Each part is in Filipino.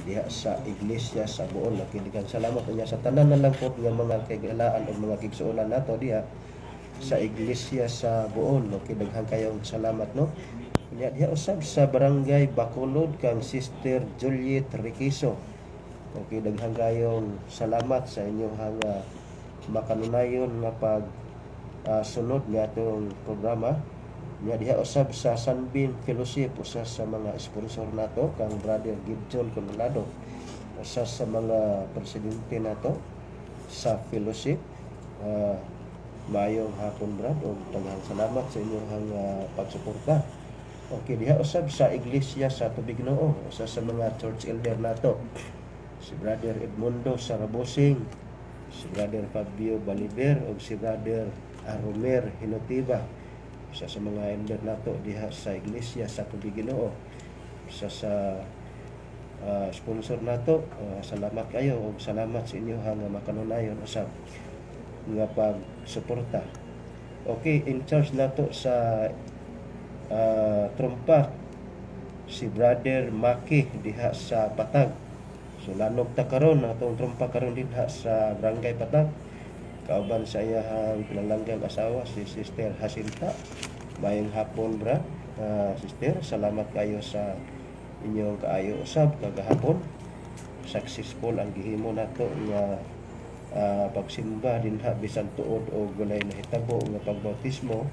diha sa iglesia sa Bohol. Okay, daghang salamat unya sa tanan na lang po nga mga kaigalaan o mga kigsuonan nato diha sa iglesia sa Bohol. Okay, daghang kayong salamat no. Unya diha usab sa barangay Bacolod kang Sister Juliet Riquiso. Okay, daghang kayong salamat sa inyong makanunayon nga pag sunod nga atong programa. Nya diha usab sa Sunbeam Fellowship, usa sa mga sponsor nato kang Brother Gibson Colorado, usa sa mga presidente nato sa fellowship. Maayong hapon brad o daghang salamat sa inyong pagsuporta. Okay, diha usab sa iglesia sa Tubigno, usa sa mga church elder nato si Brother Edmundo Sarabosing, si Brother Fabio Baliber o si Brother Aromer Hinotiba, isa sa mga elder nato diha sa iglesia sa Tubig-Ginoo, isa sa sponsor nato. Salamat kayo o salamat sa inyo nga makanunayon usab nga pagsuporta. Okay, in charge nato sa trompa si Brother Maki diha sa Patag. So lanog ta karon atong trompa karon diha sa Barangay Patag. Kauban sa iyang pinalanggang asawa si Sister Jacinta. Mayong hapon bra, sister, salamat kayo sa inyong kaayo usab kagahapon. Successful ang gihimo nato nga pagsimba dinha bisan tuod o walay nahitabo nga pagbautismo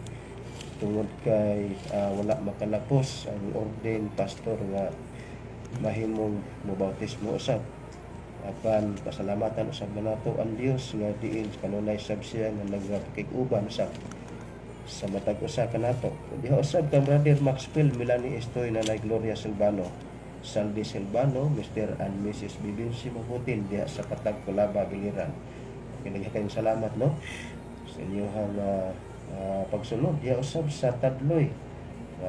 tungod kay wala makalapos ang ordained pastor nga mahimong mobautismo usab. Apan pasalamatan usab nato ang Dios nga diin kanunay sab siya nga nagpakig-uban sa matag usa kanato. Diha usab kang Brother Maxwell Milani Estoy na Gloria Silvano, Saldi Silvano, Mr. and Mrs. Bibinsi Mabutin diha sa Patag Colaba Biliran. Kayong salamat no sa inyong pagsunod. Diha usab sa Tadloy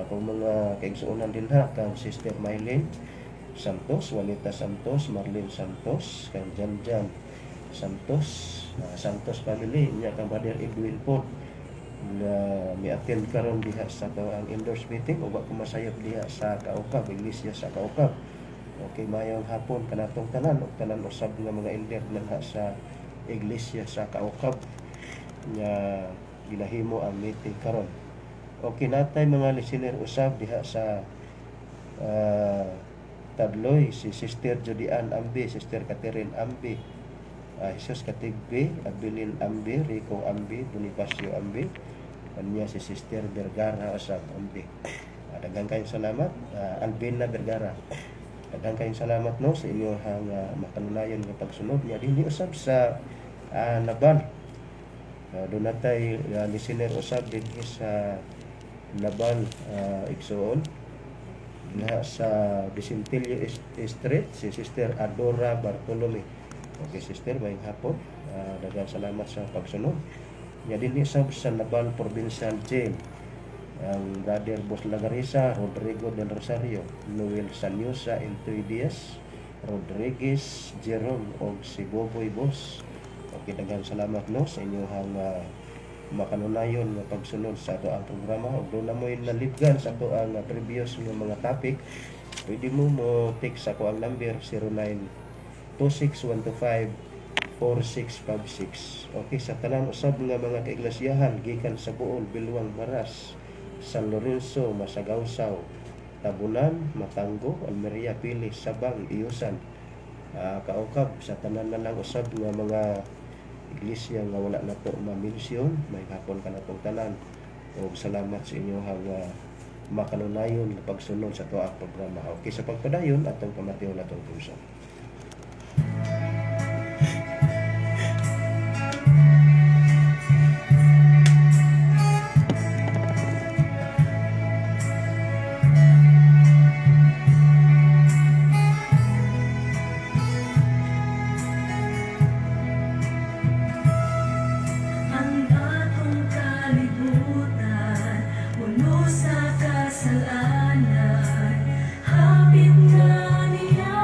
kung mga kaigsuonan dinha kang Sister Mylene Santos, Juanita Santos, Marlene Santos, kang Janjan Santos, Santos family niya kang Brother Edwin po na mi-attend karon diha sa ang endorse meeting o ko masayop diha sa Kaukab, iglesia sa Kaukab. Okay, mayong hapon kanatong tanan o tanan usab nga mga elder na sa iglesia sa Kaukab nga ginahimo ang meeting karon. Okay, natay mga listener usab diha sa Tadloy si Sister Judian Ambi, Sister Catherine Ambi, Jesus Katigbi, Abilin Ambi, Rico Ambi, Bonifacio Ambi, kanya si Sister Vergara usab Ambi. Daghang kayong salamat, Albina Vergara. Daghang kayong salamat no sa inyong makanunayon nga pagsunod niya dinhi usab sa Naban. Doon natay listener usab dinhi sa Naban, Igsoon. Diha sa Bicentillo Street si Sister Adora Bartolome. Okay, sister, mayong hapon. Daghang salamat sa pagsunod. Nya dinhi sa Naban Provincial Jail ang Brother Bos Lagarisa, Rodrigo del Rosario, Noel Sanyosa, Intoy Diaz, Rodriguez, Jerome o si Boboy Boss. Okay, daghang salamat no sa inyong makanunayon nga pagsunod sa ato ang programa. Ug doon na mo nalibgan sa ato ang previous nga mga topic, pwede mo text ako ang number 0926-125-4656. Okay, sa tanan usab nga mga kaiglesia gikan sa Bohol, Bilwang, Maras, San Lorenzo, Masagawsaw, Tabunan, Matango, Almeria, Pili, Sabang, Iyusan, Kaukab, sa tanan na lang usab nga mga iglesia nga wala nato ma-mention, may hapon ka natong tanan. O salamat sa inyo makanunayon na pagsunod sa tuwa programa. Okay, sa pagpadayon atong pamatiyon natong puso. Kasalanan, hapit na niya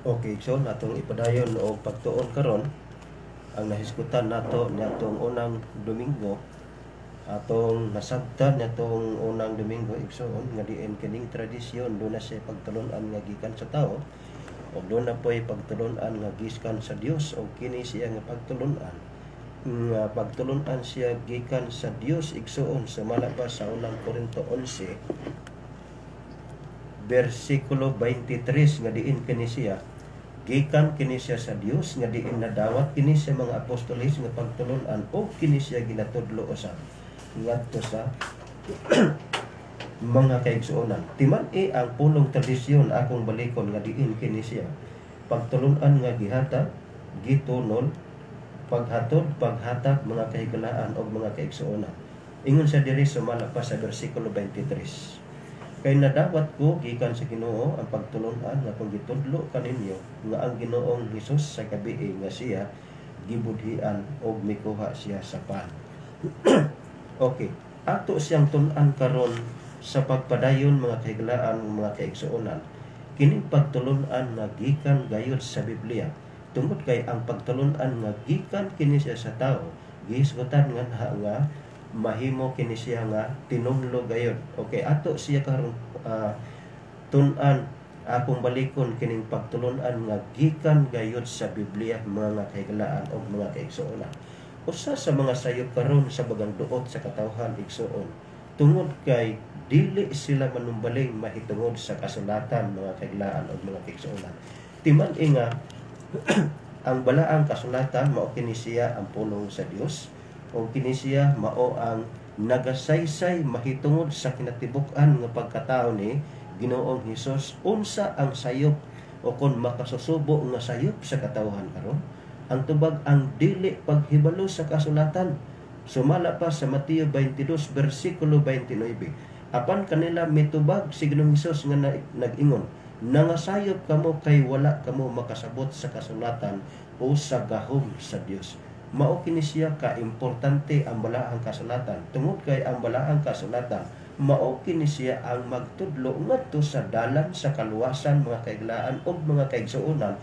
Okay, so natong ipadayon o pagtuon karon ang nahisgutan nato niadtong unang Domingo atong nasabtan niadtong unang Domingo igsoon nga diin kining tradisyon do na siya pagtulon-an nga gikan sa tao o do na po'y pagtulon-an nga gikan sa Dios o kini siya nga pagtulon-an nga pagtulon-an siya gikan sa Dios igsoon sa malabas sa unang Korinto 11 versikulo 23 nga diin kini siya gikan kini siya sa Dios nga diin nadawat kini siya mga apostoles nga pagtulon-an o kini siya ginatudlo usab ngadto sa mga kaigsuonan. Timan-i ang pulong tradisyon akong balikon nga diin kini siya pagtulon-an nga gihatag, gitunol, paghatod, paghatag mga kahigalaan o mga kaigsuonan. Ingon sa diri sumala pa sa bersikulo 23. Kay nadawat ko gikan sa Ginoo ang pagtulon-an nga kung gitudlo kaninyo nga ang Ginoong Hesus sa gabii nga siya gibudhian og mikuha siya sa pan. Okay, ato siyang tun-an karon sa pagpadayon mga kahigalaan mga kaigsuonan. Kining pagtulon-an nga gikan gayud sa Biblia. Tungod kay ang pagtulon-an nga gikan kini siya sa tao, gihisgutan nga mahimo kini siya nga tinumlo gayud. Okay, ato siya karon tun-an akong balikon kining pagtulon-an nga gikan gayud sa Biblia mga kahigalaan o mga kaigsuonan. Usa sa mga sayop karon sa bagang duot sa katawhan igsuon tungod kay dili sila manumbaling mahitungod sa kasulatan mga kahigalaan o mga kaigsuonan. Timan-i nga ang balaang kasulatan mao kini siya ang pulong sa Dios o kini siya mao ang nagasaysay mahitungod sa kinatibuk-an nga pagkatao ni Ginoong Hesus unsa ang sayop o kon makasusubo nga sayop sa katawhan karon. Ang tubag ang dili paghibalo sa kasulatan sumala pa sa Mateo 22 bersikulo 29. Apan kanila mitubag si Ginoong Hesus nga nag-ingon, nangasayop kamo kay wala kamo makasabot sa kasulatan o sa gahom sa Dios. Mao kini siya ka importante ang balaang kasulatan tungod kay ang balaang kasulatan mao kini siya ang magtudlo ngadto sa dalan sa kaluwasan mga kaiglaan o mga kaigsuonan.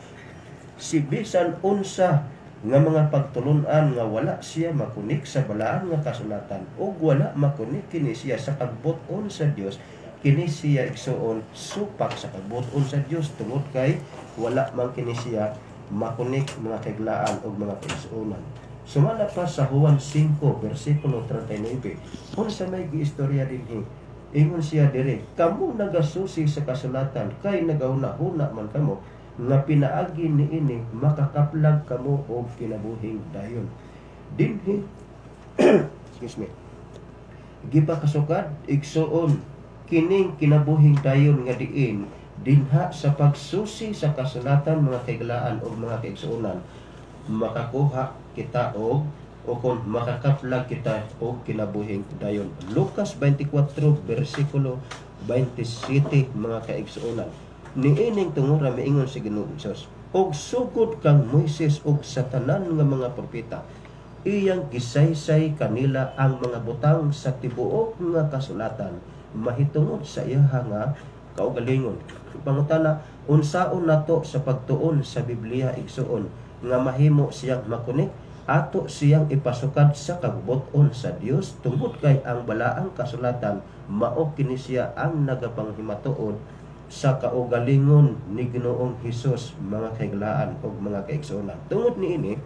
Si bisan unsa nga mga pagtulon-an nga wala siya makunik sa balaang nga kasulatan o wala makunik kini siya sa kagbut-on sa Dios, kini siya igsuon supak sa kagbut-on sa Dios tungod kay wala man kini siya makunik mga kaiglaan o mga kaigsuonan. Sumala pa sa Juan 5 versikulo 39 unsa may giistorya dinhi Ingon siya dire, kamo nagasusi sa kasulatan kay nagahuna-huna man kamo nga pinaagi niini makakaplag kamo og kinabuhing dayon. Dinhi excuse me. Gipakasukad igsuon kining kinabuhing dayon nga diin dinha sa pagsusi sa kasulatan mga kaiglaan o mga kaigsuonan makakuha kita og o kung makakaplag kita o kinabuhing dayon. Lucas 24 versikulo 27 mga kaigsuonan. Niining tungura miingon si Ginoong Hesus, og sugod kang Moises og sa tanan nga mga propeta, iyang gisaysay kanila ang mga butang sa tibuok nga kasulatan mahitungod sa iyaha nga kaugalingon. Pangutana, unsaon nato sa pagtuon sa Biblia igsuon nga mahimo siyang makunik ato siyang ipasukad sa kabubuton sa Dios tungod kay ang balaang kasulatan mao kini siya ang nagapanghimatuod sa kaugalingon ni Ginoong Hesus mga kaiglaan o mga kaigsuonan. Tungod niini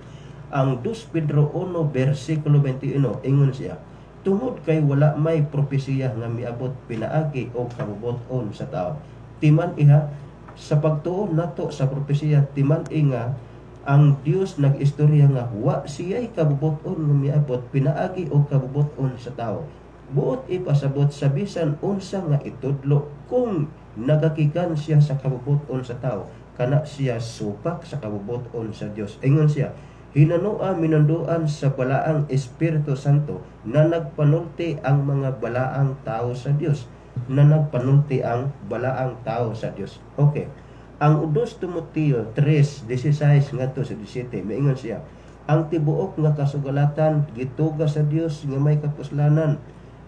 ang 2 Pedro 1 versikulo 21 ingon siya, tungod kay wala may propesiya nga miabot pinaagi o kabubuton sa tao. Timan iha sa pagtuon nato sa propesiya timan nga ang Dios nag-istorya nga wa siya'y kabubuton nga miabot pinaagi o kabubuton sa tao. Buot ipasabot sa bisan unsa nga itudlo kung nagakikan siya sa kabubuton sa tao kana siya supak sa kabubuton sa Dios. Ingon siya, hinanua minunduan sa balaang Espiritu Santo na nagpanulti ang mga balaang tao sa Dios. Na nagpanulti ang balaang tao sa Dios. Okay. Ang 2 Timoteo 3:16 ngadto sa 17 miingon siya, ang tibuok nga kasugalatan gituga sa Dios nga may kapuslanan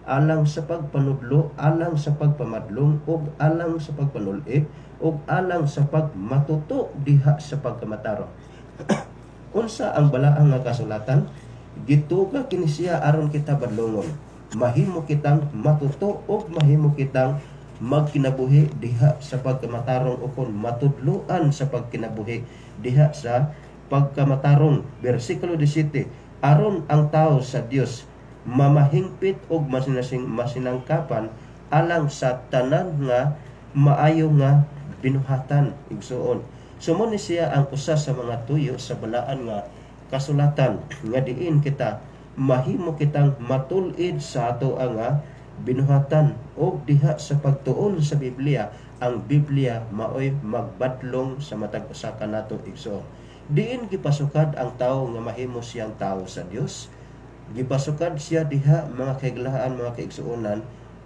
alang sa pagpanudlo, alang sa pagpamadlong ug alang sa pagpanul-ip ug alang sa pagmatuto diha sa pagkamatarong. Unsa ang balaang nga kasulatan? Gituga kini siya aron kita badlongon. Mahimo kitang matuto ug mahimo kitang magkinabuhi diha sa pagkamatarong o kung matudluan sa pagkinabuhi diha sa pagkamatarong. Versikulo 17, aron ang tao sa Dios mamahingpit og masinangkapan alang sa tanan nga maayo nga binuhatan igsuon. Sumo ni siya ang usa sa mga tuyo sa balaan nga kasulatan nga diin kita mahimo kitang matul-id sa ato nga binuhatan o diha sa pagtuon sa Biblia. Ang Biblia maoy magbadlong sa matag usa kanato igsoon. Diin gipasukad ang tawo nga mahimo siyang tawo sa Dios. Gipasukad siya diha mga kaiglaan mga kaigsuonan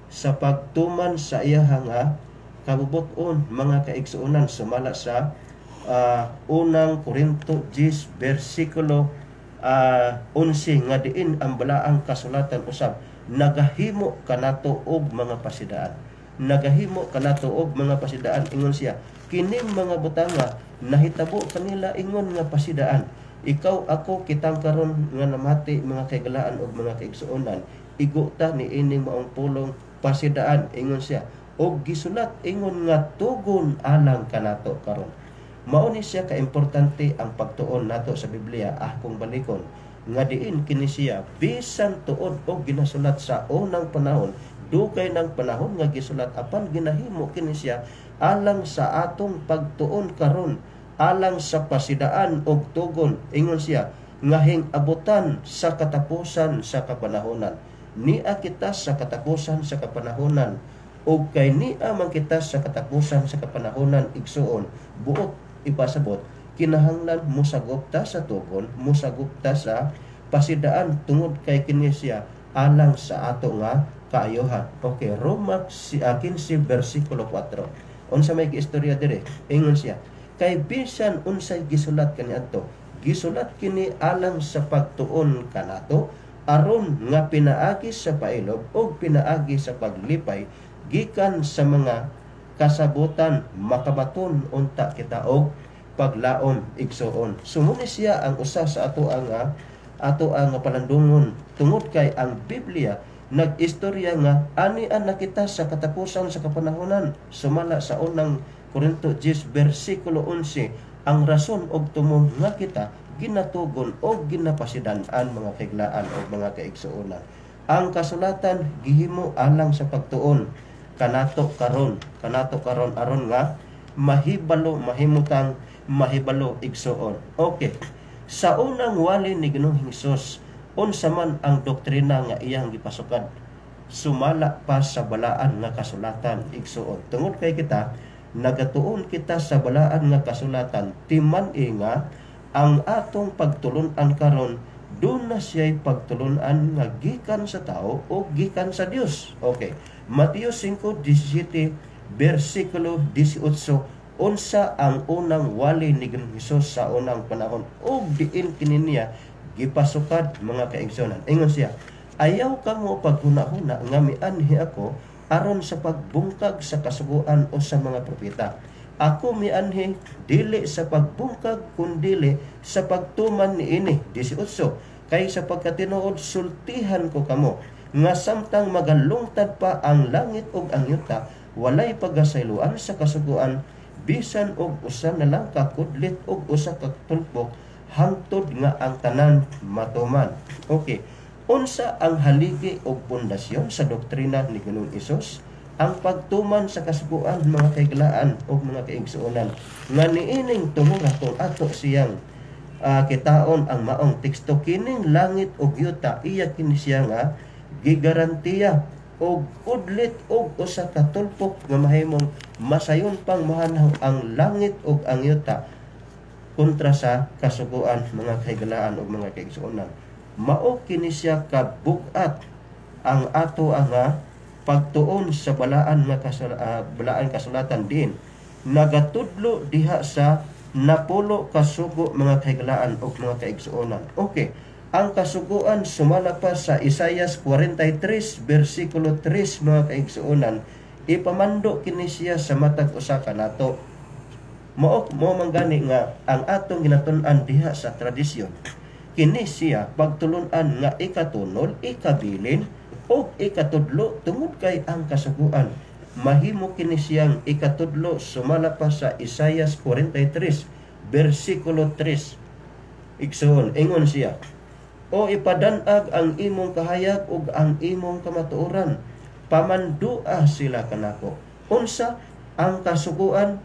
sa pagtuman sa iyaha nga kabubuton mga kaigsuonan sumala sa unang Korinto 10 versikulo 11 nga diin ang balaang kasulatan usab nagahimo kanato og mga pasidaan. Nagahimo kanato og mga pasidaan ingon siya, kining mga butanga nahitabo kanila ingon nga pasidaan. Ikaw ako kitang karon nga namati mga kaigalaan og mga kaigsuonan. Iguta ni ining maong pulong pasidaan ingon siya. Og gisulat ingon nga tugon alang kanato karon. Mao ni siya kaimportante ang pagtuon nato sa Biblia akong balikon. Nga diin kini siya bisan tuod og ginasulat sa unang panahon dugay ng panahon nga gisulat apan ginahimo kini siya alang sa atong pagtuon karon alang sa pasidaan og tugon ingon siya ngahing abutan sa katapusan sa kapanahonan niya kita sa katapusan sa kapanahonan ug kay niya man kita sa katapusan sa kapanahonan igsuon buot ipasabot kinahanglan musagupta sa tugon, musagupta sa pasidaan tungod kay kini siya alang sa ato nga kaayohan. Okay, Roma 15 versikulo 4. Unsa may giistorya dire? Ingon siya, kay bisan unsay gisulat kaniadto, gisulat kini alang sa pagtuon kanato aron nga pinaagi sa pailob o pinaagi sa paglipay gikan sa mga kasabutan makabaton unta kita og paglaom igsuon. Sumuni siya ang usa sa ato ang palandungon tungod kay ang Biblia nag-istorya nga ani ang nakita sa katapusan sa kapanahonan sumala sa unang Korinto 10 versikulo 11 ang rason og tumong nga kita ginatugon o ginapasidan-an mga kaiglaan o mga kaigsuonan. ang kasulatan gihimo alang sa pagtuon kanato karon aron nga mahibalo igsuon. Okay. Sa unang wali ni Ginoong Hesus, unsa man ang doktrina nga iyang gipasukad, sumala pa sa balaan nga kasulatan igsuon. Tungod kay kita nagatuon kita sa balaan nga kasulatan, timan-i nga ang atong pagtulon-an karon doon na siya'y pagtulunan nga gikan sa tao o gikan sa Dios. Okay. Mateo 5:17 versikulo 18, unsa ang unang wali ni Ginoong Hesus sa unang panahon ug diin kini niya gipasukad mga kaigsuonan. Ingon siya, ayaw ka mo paghuna-huna nga mianhi ako aron sa pagbungkag sa kasuguan o sa mga propeta. Ako mianhi dili sa pagbungkag kundili sa pagtuman niini. 18. Kay sa pagkatinuod sultihan ko kamo nga samtang magalungtad pa ang langit ug ang yuta, walay pagasayloan sa kasuguan bisan og usa na lang ka kudlit ug usa ka tulpok hangtod nga ang tanan matuman. Okay. Unsa ang haligi ug pundasyon sa doktrina ni Ginoong Hesus? Ang pagtuman sa kasuguan mga kaiglaan o mga kaigsuonan nga niining tumura kung ato siyang kitaon ang maong teksto kining langit ug yuta iya kini siya nga gigarantiya og kudlit og usa ka tulpok nga mahimong masayon pang mahanaw ang langit ug ang yuta kontra sa kasuguan mga kaiglaan o mga kaigsuonan. Mao kini siya kabug-at ang ato nga pagtuon sa balaan kasulatan din nagatudlo diha sa napulo kasugo mga kaiglaan o mga kaigsuonan. Okay, ang kasuguan sumala pa sa Isaias 43 versikulo 3 mga kaigsuonan, ipamando kini siya sa matag usa kanato. Mao manggani nga ang atong ginatun-an diha sa tradisyon, kini siya pagtulun-an nga ikatunol, ikabilin o ikatudlo tungod kay ang kasuguan mahimo kini siyang ikatudlo sumala pa sa Isaias 43 versikulo 3. Igsoon, ingon siya, o ipadanag ang imong kahayag ug ang imong kamatuoran, pamandua sila kanako. Unsa ang kasuguan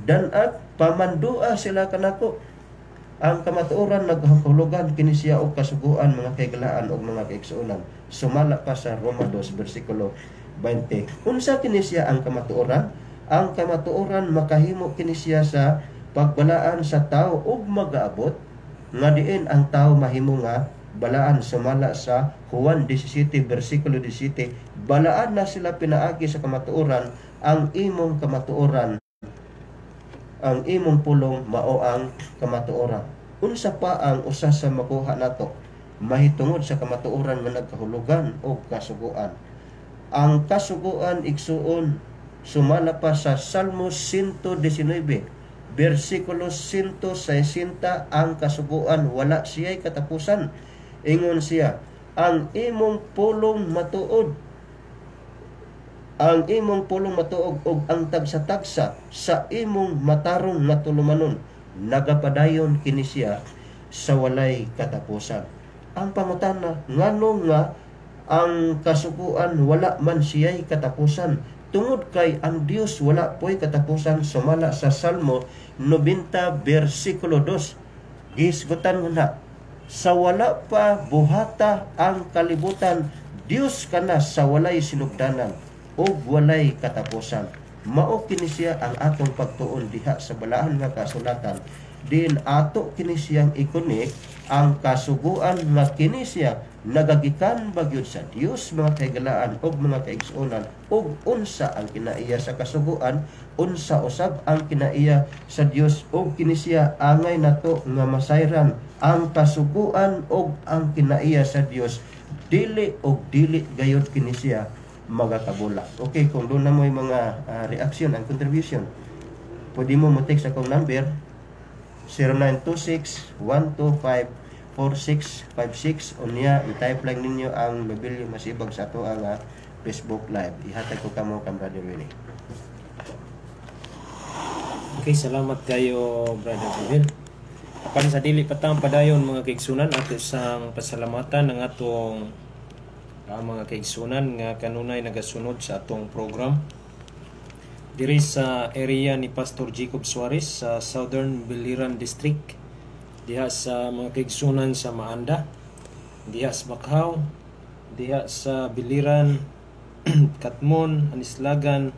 danag, pamandua sila kanako. Ang kamatuoran naghulugan kini siya og kasuguan mga kaiglaan og mga kaigsuonan. Sumala pa sa Roma 2 versikulo 20. Unsa kini siya ang kamatuoran? Ang kamatuoran makahimo kini siya sa pagbalaan sa tao ug magaabot nga diin ang tao mahimo nga balaan. Sumala sa Juan 17 versikulo 17, balaan na sila pinaagi sa kamatuoran, ang imong kamatuoran, ang imong pulong mao ang kamatuoran. Unsa pa ang usa sa makuha nato mahitungod sa kamatuoran nga nagkahulugan o kasuguan? Ang kasuguan igsuon sumala pa sa Salmo 119 versikulo 160, ang kasuguan wala siya'y katapusan. Ingon siya, ang imong pulong matuod, ang imong pulong matuog og ang tagsa-tagsa sa imong matarong nga tulumanon, nagapadayon kini siya sa walay katapusan. Ang pangutana, ngano nga ang kasuguan wala man siya'y katapusan? Tungod kay ang Dios wala po'y katapusan. Sumala sa Salmo 90 versikulo 2, gisgutan na, sa wala pa buhata ang kalibutan, Dios kana sa walay sinugdanan o walay katapusan. Mao kini siya ang atong pagtuon diha sa balaan nga kasulatan. Din ato kini siyang ikonik ang kasuguan nga kini siya nagagikan bagyod sa Dios mga kaigalaan og mga kaigsuonan, og unsa ang kinaiya sa kasuguan, unsa usab ang kinaiya sa Dios, og kini siya angay nato nga masayran ang kasuguan og ang kinaiya sa Dios, dili og dili gayud kini siya magakabula. Okay, kung doon na mo yung mga reaction and contribution, pwede mo text akong number 0926-125-4656. Unya, i-type lang ninyo ang Nobilyo Masibag sa ato ang Facebook Live. Ihatag ko kamo kang Brother Willie. Okay, salamat kayo Brother Bill. Apan sa dili patang padayon mga kaigsunan, ato sang pasalamatan ng atong mga kaigsunan nga kanunay nagasunod sa atong program diri sa area ni Pastor Jacob Suarez sa Southern Biliran District, diha sa mga kaigsunan sa Maanda, diha sa Bakhaw, diha sa Biliran, Katmon, Anislagan,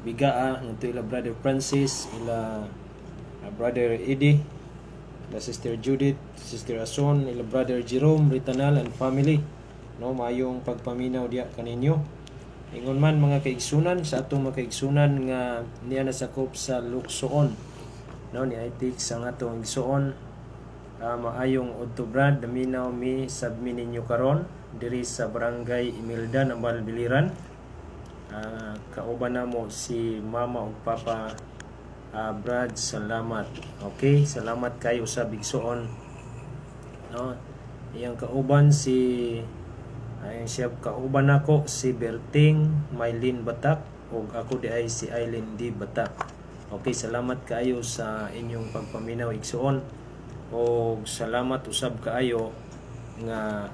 Bigaa, ngadto ila Brother Francis, ila Brother Eddie, ila Sister Judith, Sister Ason, ila Brother Jerome, Ritanal and family. No, mayong pagpaminaw diya kaninyo. Ingon man mga kaigsunan sa atong mga kaigsunan nga niya nasakop sa Luksoon. No, ni itik sa atong igsoon. Maayong Otobrad daminaw mi sabmi ninyo karon diri sa Barangay Imelda, Nambal, Biliran. Kauban namo si Mama ug Papa Brad, salamat. Okay, salamat kayo sa bigsoon. No, iyang kauban si ayang siya kauban nako si Berting Maylin Batak ug ako di ay si Aileen D Batak. Okay, salamat kayo sa inyong pagpaminaw igsoon ug salamat usab kaayo nga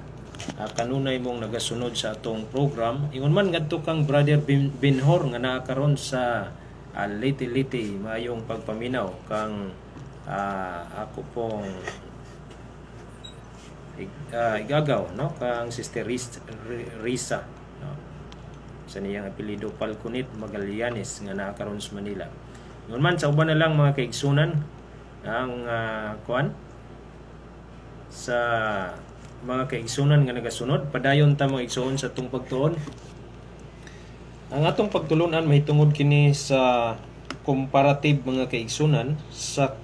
kanunay mong nagasunod sa atong program. Ingon man ngadto kang Brother Binhor nga naa karon sa Liti-Liti, mayong pagpaminaw kang ako pong igagaw, no, kang Sister Risa, no, sa niyang apelido Palcunit Magallanes nga naa karon sa Manila. Ngun man sa uban na lang mga kaigsunan ang kuan sa mga kaigsunan nga nagasunod, padayon ta mga igsoon sa atong pagtuon. Ang atong pagtulunan mahitungod kini sa comparative mga kaigsunan sa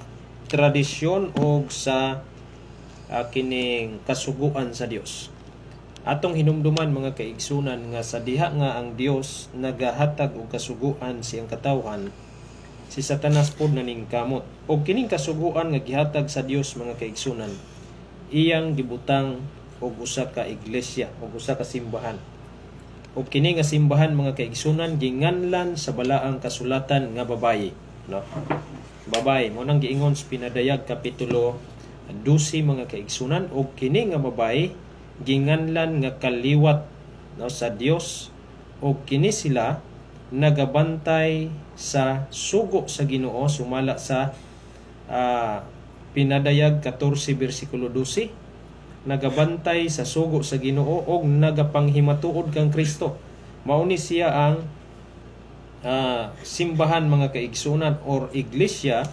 tradisyon o sa kining kasuguan sa Dios. Atong hinumduman mga kaigsunan nga sa diha nga ang Dios nagahatag og kasuguan siyang katawhan, si Satanas pod naningkamot. Og kining kasuguan nga gihatag sa Dios mga kaigsunan, iyang gibutang og usa ka iglesia o usa ka simbahan. O kini nga simbahan mga kaigsunan ginganlan sa balaang kasulatan nga babayi, no? Babayi mo nang giingon sa Pinadayag kapitulo 12 mga kaigsunan, o kini nga babayi ginganlan nga kaliwat, no, sa Dios, o kini sila nagabantay sa sugo sa Ginoo sumala sa Pinadayag 14 bersikulo 12. Nagabantay sa sugo sa Ginoo og nagapanghimatuod kang Kristo. Mao ni siya ang simbahan mga kaigsunan or iglesia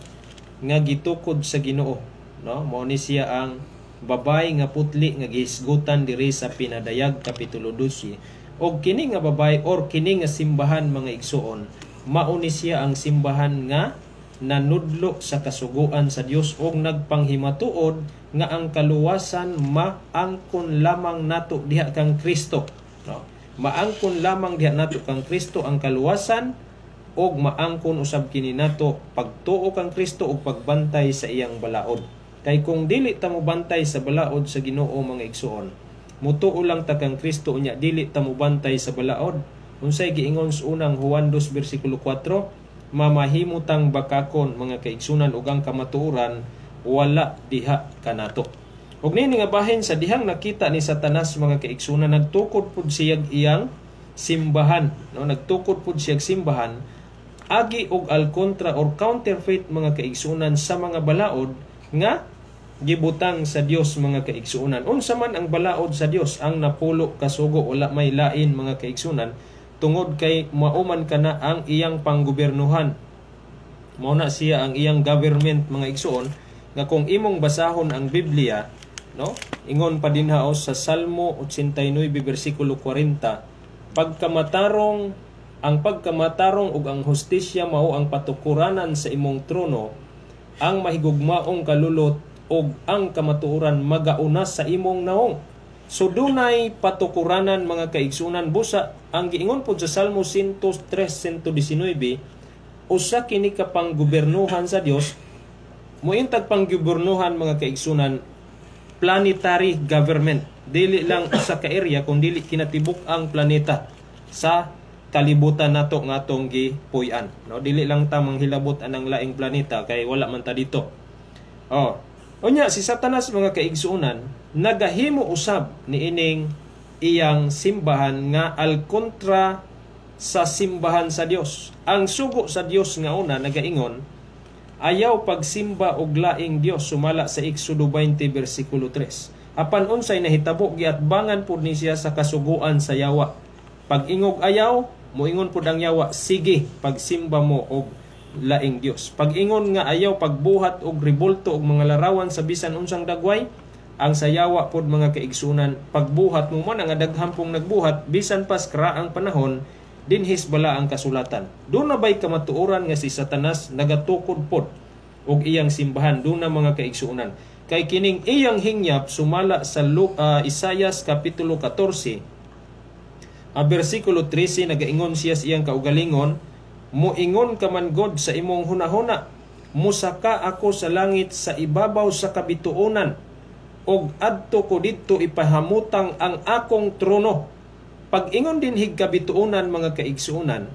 nga gitukod sa Ginoo, no? Mao ni siya ang babay nga putli nga gihisgutan diri sa Pinadayag kapitulo 12. Og kini nga babay or kini nga simbahan mga igsuon, mao ni siya ang simbahan nga nanudlo sa kasuguan sa Dios og nagpanghimatuod nga ang kaluwasan maangkon lamang nato diha kang Kristo, no? Maangkon lamang diha nato kang Kristo ang kaluwasan og maangkon usab kini nato pagtuo kang Kristo og pagbantay sa iyang balaod. Kay kung dili ta mo bantay sa balaod sa Ginoo mga igsuon, mutuo lang ta kang Kristo unya dili ta mo bantay sa balaod. Unsay giingon sa unang Juan 2 bersikulo 4, mamahimutang bakakon mga kaigsunan ug ang kamatuoran wala diha kanato. Ug nini nga bahin sa dihang nakita ni Satanas mga kaigsunan, nagtukod pud siyag iyang simbahan, no? Nagtukod pud siyag simbahan agi og alkontra or counterfeit mga kaigsunan sa mga balaod nga gibutang sa Dios mga kaigsunan. Unsa man ang balaod sa Dios ang napulo kasugo, wala may lain mga kaigsunan, tungod kay mauman kana ang iyang panggobernuhan. Mao na siya ang iyang government mga igsuon, nga kung imong basahon ang Biblia, no? Ingon pa dinha sa Salmo 89 bersikulo 40, ang pagkamatarong ug ang hustisya mao ang patukuranan sa imong trono, ang mahigugmaong kalulot ug ang kamatuoran magauna sa imong naong. So dunay patukuranan mga kaigsunan busa ang giingon pud sa Salmo 103:119, usa kini ka panggobernuhan sa Dios. Muintag panggobernuhan mga kaigsunan, planetary government. Dili lang usa ka area kundi kinatibuk ang planeta sa kalibutan nato nga atong gipuy-an, no? Dili lang ta manghilabot anang laing planeta kay wala man ta dito. Oh. Unya si Satanas mga kaigsuonan nagahimo usab niining iyang simbahan nga al kontra sa simbahan sa Dios. Ang sugo sa Dios nga una nagaingon ayaw pagsimba og laing Dios sumala sa Exodo 20 bersikulo 3. Apan unsay nahitabo giatbangan pud ni siya sa kasuguan sa yawa. Pag ingog ayaw, moingon pud ang yawa, sige pagsimba mo og laing Dios. Pag ingon nga ayaw pagbuhat og rebolto og mga larawan sa bisan unsang dagway, ang sayawa pod mga kaigsunan, pagbuhat mo man ang daghampong nagbuhat bisan pas karaang panahon dinhis bala ang kasulatan. Doon na ba'y kamatuoran nga si Satanas nagatukod pod og iyang simbahan? Doon na mga kaigsunan. Kay kining iyang hingyap sumala sa Isaias kapitulo 14 bersikulo 13 nagaingon siya sa iyang kaugalingon, moingon ka man God sa imong hunahuna, musaka ako sa langit sa ibabaw sa kabituonan, og adto ko didto ipahamutang ang akong trono. Pag ingon din hig kabituonan mga kaigsuonan,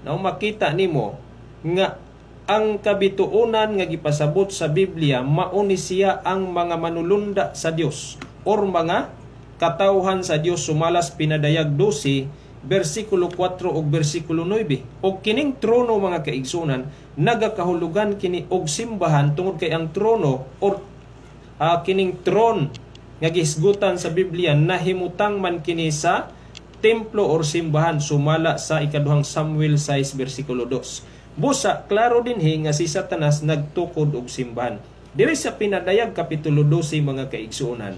na makita nimo nga ang kabituonan nga gipasabot sa Biblia mao ni siya ang mga manulunda sa Dios or mga katawhan sa Dios sumalas pinadayag 12 bersikulo 4 ug bersikulo 9. Og kining trono mga kaigsuonan nagakahulugan kini og simbahan tungod kay ang trono or kining tron nga gisgutan sa Biblia nahimutang man kini sa templo or simbahan sumala sa ikaduhang Samuel 6 bersikulo 2. Busa klaro dinhi nga si Satanas nagtukod og simbahan. Diri sa pinadayag kapitulo 12 mga kaigsuonan,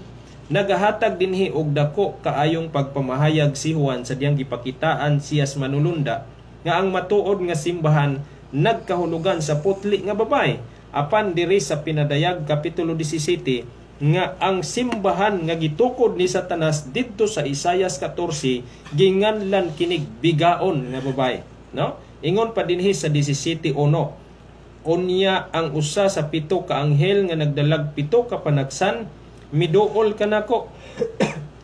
nagahatag dinhi og dako kaayong pagpamahayag si Juan sa diyang gipakitaan siyas manulunda nga ang matuod nga simbahan nagkahulugan sa putli nga babay. Apan diri sa pinadayag kapitulo 17 nga ang simbahan nga gitukod ni Satanas didto sa Isaias 14 ginganlan kinig bigaon nga babay, no? Ingon pa dinhi sa 17:1, unya ang usa sa pito ka anghel nga nagdalag pito ka panagsan, miduol ka nako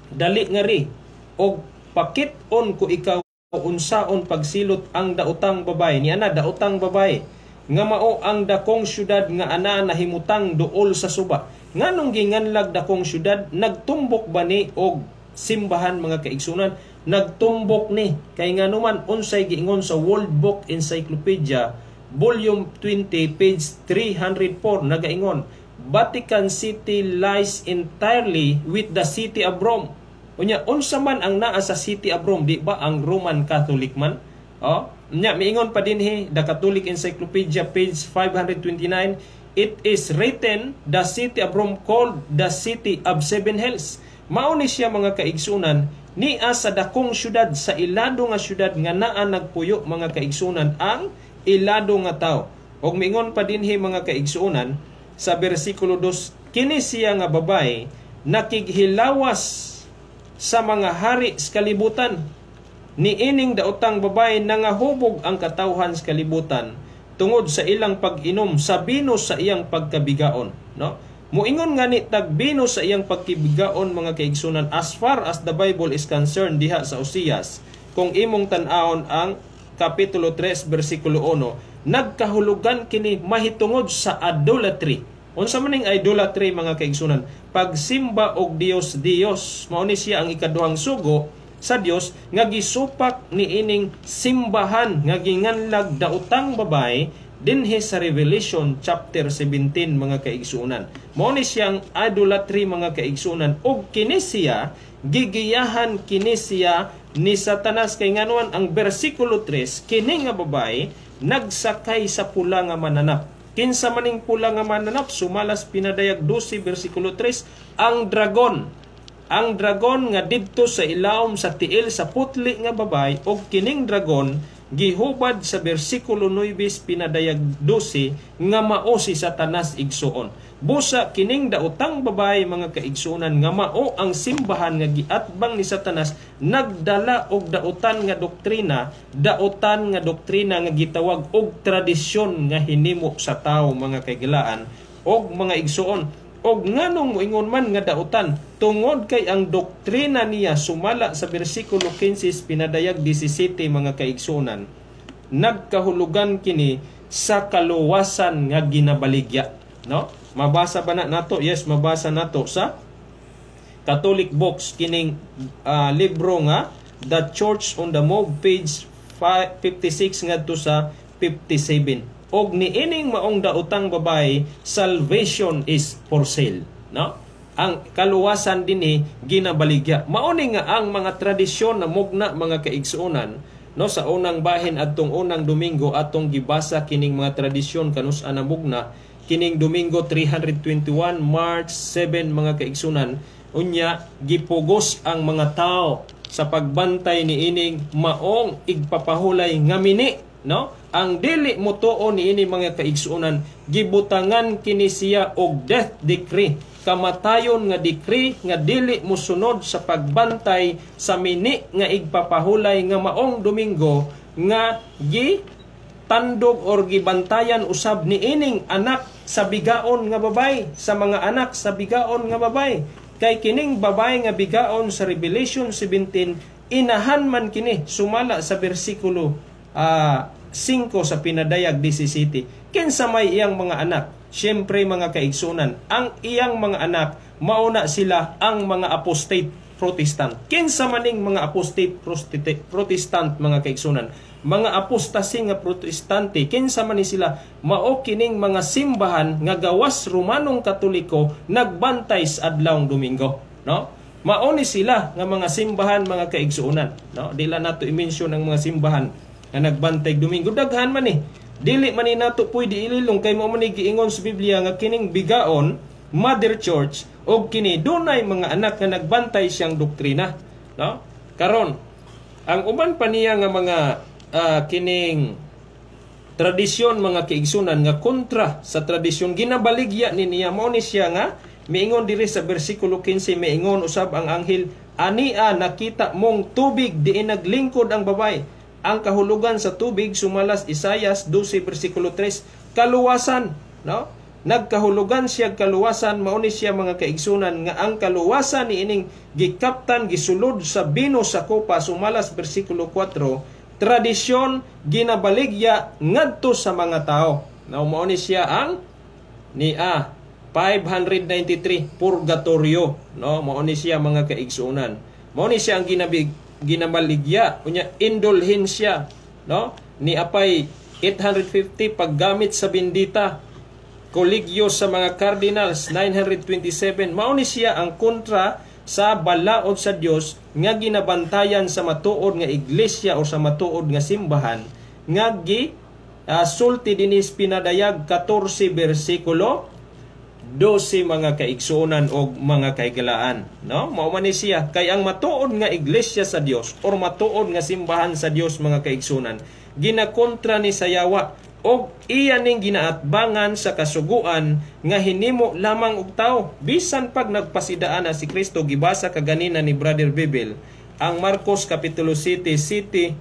dali nga ri og pakit-on ko ikaw unsaon pagsilot ang daotang babay ni ana daotang babay nga mao ang dakong syudad nga ana nahimutang duol sa suba. Nganong ginganlag dakong syudad? Nagtumbok ba ni og simbahan mga kaigsunan? Nagtumbok ni kay nganuman unsay giingon sa World Book Encyclopedia volume 20 page 304 nagaingon, Vatican City lies entirely with the city of Rome. Unya unsa man ang naa sa city of Rome, di ba ang Roman Catholic man? Nya miingon pa dinhi the Catholic Encyclopedia page 529, it is written the city of Rome called the city of seven hills. Mao ni siya mga kaigsunan niya sa dakong syudad, sa ilado nga syudad nga naa nagpuyo mga kaigsunan ang ilado nga tao. Og miingon pa dinhi mga kaigsunan sa bersikulo 2, kini siya nga babay nakighilawas sa mga hari sa kalibutan. Niining daotang babay nangahubog ang katawhan sa kalibutan tungod sa ilang pag-inom sa bino sa iyang pagkabigaon, no? Muingon nga ni tagbino sa iyang pagkibigaon mga kaigsunan as far as the Bible is concerned diha sa Osias. Kung imong tan-awon ang kapitulo 3 bersikulo 1, nagkahulugan kini mahitungod sa idolatry. Unsa maning idolatry mga kaigsunan? Pagsimba og Dios mao ni siya ang ikaduhang sugo sa Dios nga gisupak niining simbahan nga ginganlag daotang babay dinhi sa Revelation chapter 17 mga kaigsunan. Mao ni siyang idolatry mga kaigsunan og kini siya gigiyahan kini siya ni Satanas kay nganuan ang bersikulo 3 kini nga babay nagsakay sa pula nga mananap. Kinsa maning pula nga mananap sumalas pinadayag 12 bersikulo 3 ang dragon. Ang dragon nga didto sa ilawom sa tiil sa putli nga babay og kining dragon gihubad sa bersikulo 9 pinadayag 12 nga mao si Satanas igsuon. Busa kining daotang babay mga kaigsunan nga mao ang simbahan nga giatbang ni Satanas nagdala og daotan nga doktrina nga gitawag og tradisyon nga hinimo sa tawo mga kaigilaan og mga igsuon. Og nganong moingon man nga daotan tungod kay ang doktrina niya sumala sa bersikulo 15 pinadayag 17 mga kaigsunan, nagkahulugan kini sa kaluwasan nga ginabaligya. no? Mabasa ba na nato? Yes, mabasa nato sa Catholic books kining libro nga The Church on the Move, page 56 ngadto sa 57. Og niining maong daotang babae, salvation is for sale, no? Ang kaluwasan dinhi ginabaligya. Mao ni nga ang mga tradisyon na mugna mga kaigsuonan, no, sa unang bahin adtong unang Domingo atong gibasa kining mga tradisyon kanus-an na mugna kining Domingo 321 March 7 mga kaigsuonan. Unya gipugos ang mga tao sa pagbantay ni ining maong igpapahulay nga mini, no? Ang dili mo tuo ni ini mga kaigsuonan, gibutangan kini siya og death decree, kamatayon nga decree nga dili mosunod sa pagbantay sa mini nga igpapahulay nga maong Domingo nga tandog or gibantayan usab ni ining anak sa bigaon nga babay, sa mga anak sa bigaon nga babay. Kay kining babay nga bigaon sa Revelation 17, inahan man kini sumala sa bersikulo 5 sa pinadayag 17. Kinsa may iyang mga anak? Siyempre mga kaigsunan, ang iyang mga anak mauna sila ang mga apostate Protestant. Kinsa maning mga apostate Protestant mga kaigsunan? Mga apostasi nga protestante, kinsa man ni sila? Mao kining mga simbahan nga gawas Romanong Katoliko nagbantay sa adlawng Domingo, no? Mao ni sila nga mga simbahan mga kaigsuonan, no? Dila nato i-mention ang mga simbahan nga nagbantay Domingo, daghan man ni. Dili man ni nato pwede ililong kay mao man ni giingon sa Biblia nga kining bigaon Mother Church og kini dunay mga anak nga nagbantay siyang doktrina, no? Karon ang uban pa niya nga mga kining tradisyon mga kaigsunan nga kontra sa tradisyon ginabaligya ni niya, mao ni siya nga miingon diri sa bersikulo 15, miingon usab ang anghel, ania nakita mong tubig diin naglingkod ang babay. Ang kahulugan sa tubig sumalas Isayas 12 bersikulo 3, kaluwasan, no? Nagkahulugan siya kaluwasan, mao ni siya mga kaigsunan nga ang kaluwasan ni ining gikaptan gisulod sa bino sa kopa, sumalas bersikulo 4, tradisyon ginabaligya ngadto sa mga tao. Now mao ni siya ang 593 purgatorio, no? Mao ni siya mga kaigsuonan. Mao ni siya ang ginabaligya unya indulhensya, no? Ni apay 850 paggamit sa bendita, kolegyo sa mga cardinals 927. Mao ni siya ang kontra sa balaod sa Dios nga ginabantayan sa matuod nga iglesia o sa matuod nga simbahan nga sulti dinis pinadayag 14 bersikulo 12 mga kaigsuonan o mga kaigalaan, no? Mao man ni siya kay ang matuod nga iglesia sa Dios or matuod nga simbahan sa Dios mga kaigsuonan ginakontra ni sayawa og iya ning ginaatbangan sa kasuguan nga hinimo lamang og tao. Bisan pag nagpasidaan na si Kristo, gibasa kaganina ni Brother Bibel ang Marcos kapitulo 7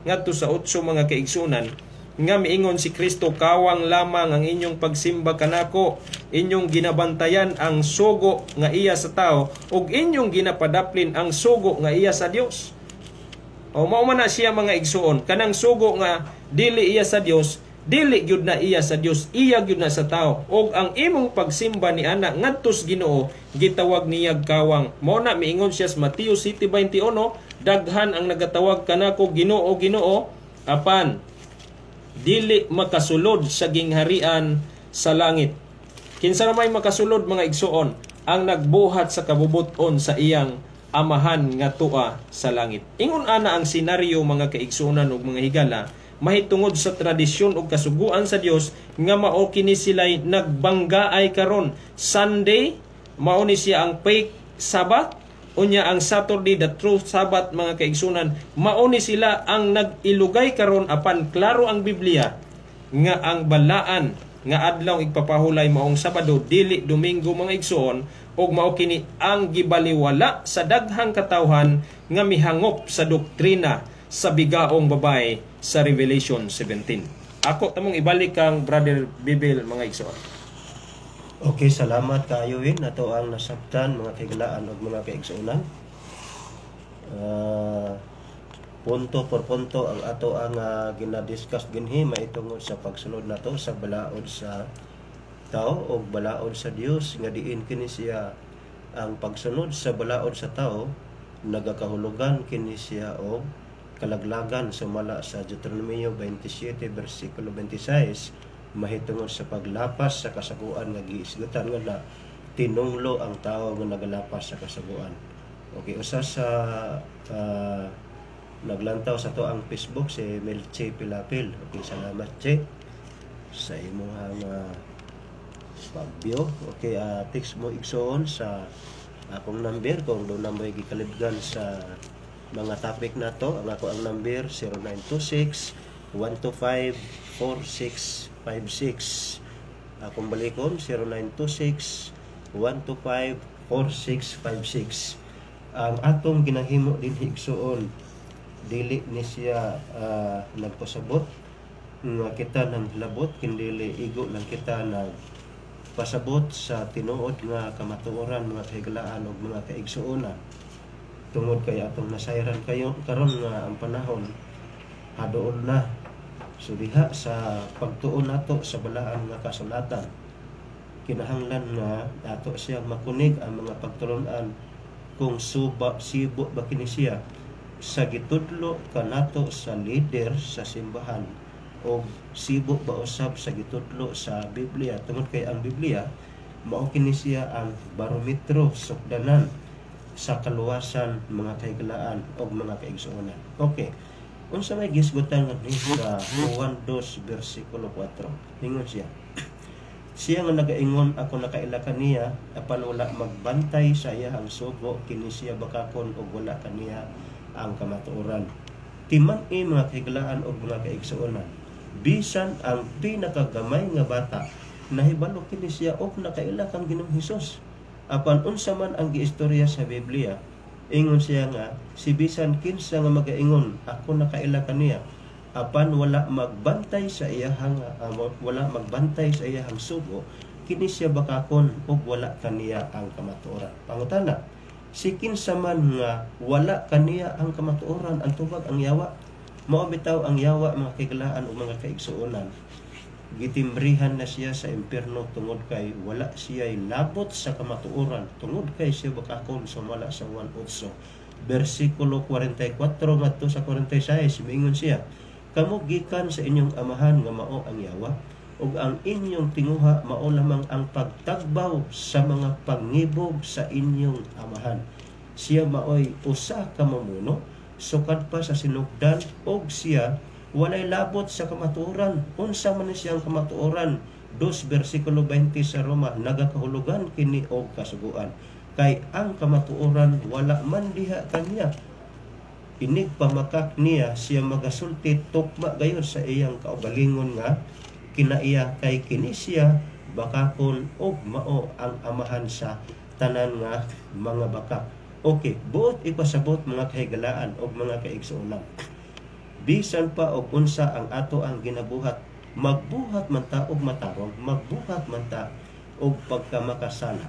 ngadto sa 8 mga kaigsunan nga miingon si Kristo, kawang lamang ang inyong pagsimba kanako, inyong ginabantayan ang sugo nga iya sa tao ug inyong ginapadaplin ang sugo nga iya sa Dios. O mao man na siya mga igsuon, kanang sugo nga dili iya sa Dios, dili gyud na iya sa Dios, iya gyud na sa tao. Og ang imong pagsimba ni ana ngadtos Ginoo gitawag niyag kawang. Mao na miingon siya sa Mateo 7:21, daghan ang nagatawag kanako Ginoo, Ginoo, apan dili makasulod sa gingharian sa langit. Kinsa na may makasulod mga igsuon? Ang nagbuhat sa kabubuton sa iyang amahan nga tua sa langit. Ingon ana ang senaryo mga kaigsuonan ug mga higala mahitungod sa tradisyon ug kasuguan sa Dios nga mao kini sila'y nagbanggaay karon. Sunday mao ni siya ang fake Sabbath, unya ang Saturday the true Sabbath mga kaigsunan. Mao ni sila ang nag-ilugay karon apan klaro ang Biblia nga ang balaan nga adlaw igpapahulay maong Sabado dili Domingo mga igsuon, ug mao kini ang gibaliwala sa daghang katawhan nga mihangop sa doktrina sa bigaong babae sa Revelation 17. Ako tamong ibalik kang Brother Bibel mga igsoon. Okay, salamat kayo nato ang nasabtan mga kaigalaan ug mga kaigsuonan. Punto por punto ang ato ang ginadiscuss dinhi maitungod sa pagsulod nato sa balaod sa tao og balaod sa Dios nga diin kini siya ang pagsunod sa balaod sa tao nagakahulugan kini siya og kalaglagan sumala sa Deuteronomio 27 versikulo 26 mahitungod sa paglapas sa kasaguan nga giisgutan nga na tinunglo ang tao nga nagalapas sa kasaguan. Okay, usa sa naglantaw sa to ang Facebook si Melche Pilapil. Okay, salamat Che sa imong pag-view. Okay, text mo igsoon sa akong number kung doon na mo'y gikalibgan sa mga topic na to. Ang ako ang number 0926-125-4656. Akong balikon 0926-125-4656. Ang atong ginahimo din igsoon dili ni siya nagpasabot nga kita nang labot kindili igo lang kita nagpasabot sa tinuod nga kamatuoran mga kahiglaan ug mga kaigsuonan tungod kay atong nasayran kayo karon nga ang panahon haduol na. So diha sa pagtuon nato sa balaan nga kasulatan kinahanglan nga ato siyang makunig ang mga pagtulon-an kung sibo ba kini siya sa gitudlo kanato sa leader sa simbahan o sibo ba usab sa gitudlo sa Biblia tungod kay ang Biblia mao kini siya ang barometro sukdanan sa kaluwasan mga kahiglaan o mga kaigsuonan. Okay, unsa may gisgutan nga ni sa Juan 2 versikulo 4 ingon siya nga nagaingon ako nakaila kaniya apan wala magbantay sa iya ang sugo kini siya bakakon og wala kaniya ang kamatuoran. Timan mga kahiglaan og mga kaigsuonan bisan ang pinakagamay nga bata nahibalo kini siya og nakaila kang Ginoong Hesus. Apan unsa man ang giistorya sa Biblia ingon siya nga si bisan kinsa nga magaingon ako nakaila kaniya apan wala magbantay sa iyahang sugo kini siya bakakon ug wala kaniya ang kamatuoran. Pangutana, si kinsa man nga wala kaniya ang kamatuoran ang tubag ang yawa mao bitaw ang yawa mga kahiglaan ug mga kaigsuonan gitimbrihan na siya sa impierno tungod kay wala siya labot sa kamatuoran tungod kay siya bakakon sumala sa 1:8 versikulo 44 ngadto sa 46 miingon siya kamo gikan sa inyong amahan nga mao ang yawa ug ang inyong tinguha mao lamang ang pagtagbaw sa mga pangibog sa inyong amahan. Siya maoy usa ka mamuno sukad pa sa sinugdan ug siya walay labot sa kamatuoran. Unsa man siyang kamatuoran? 2 versikulo 20 sa Roma nagakahulugan kini og kasuguan kay ang kamatuoran wala man diha kaniya. Inig pamakak niya siya magasulti tukma gayon sa iyang kaugalingon nga kinaiya kay kini siya bakakon og mao ang amahan sa tanan nga mga bakak. Okay, buot ipasabot mga kahiglaan og mga kaigsuonan. Bisan pa og unsa ang ato ang ginabuhat, magbuhat man ta og matarong, magbuhat man ta og pagkamakasala.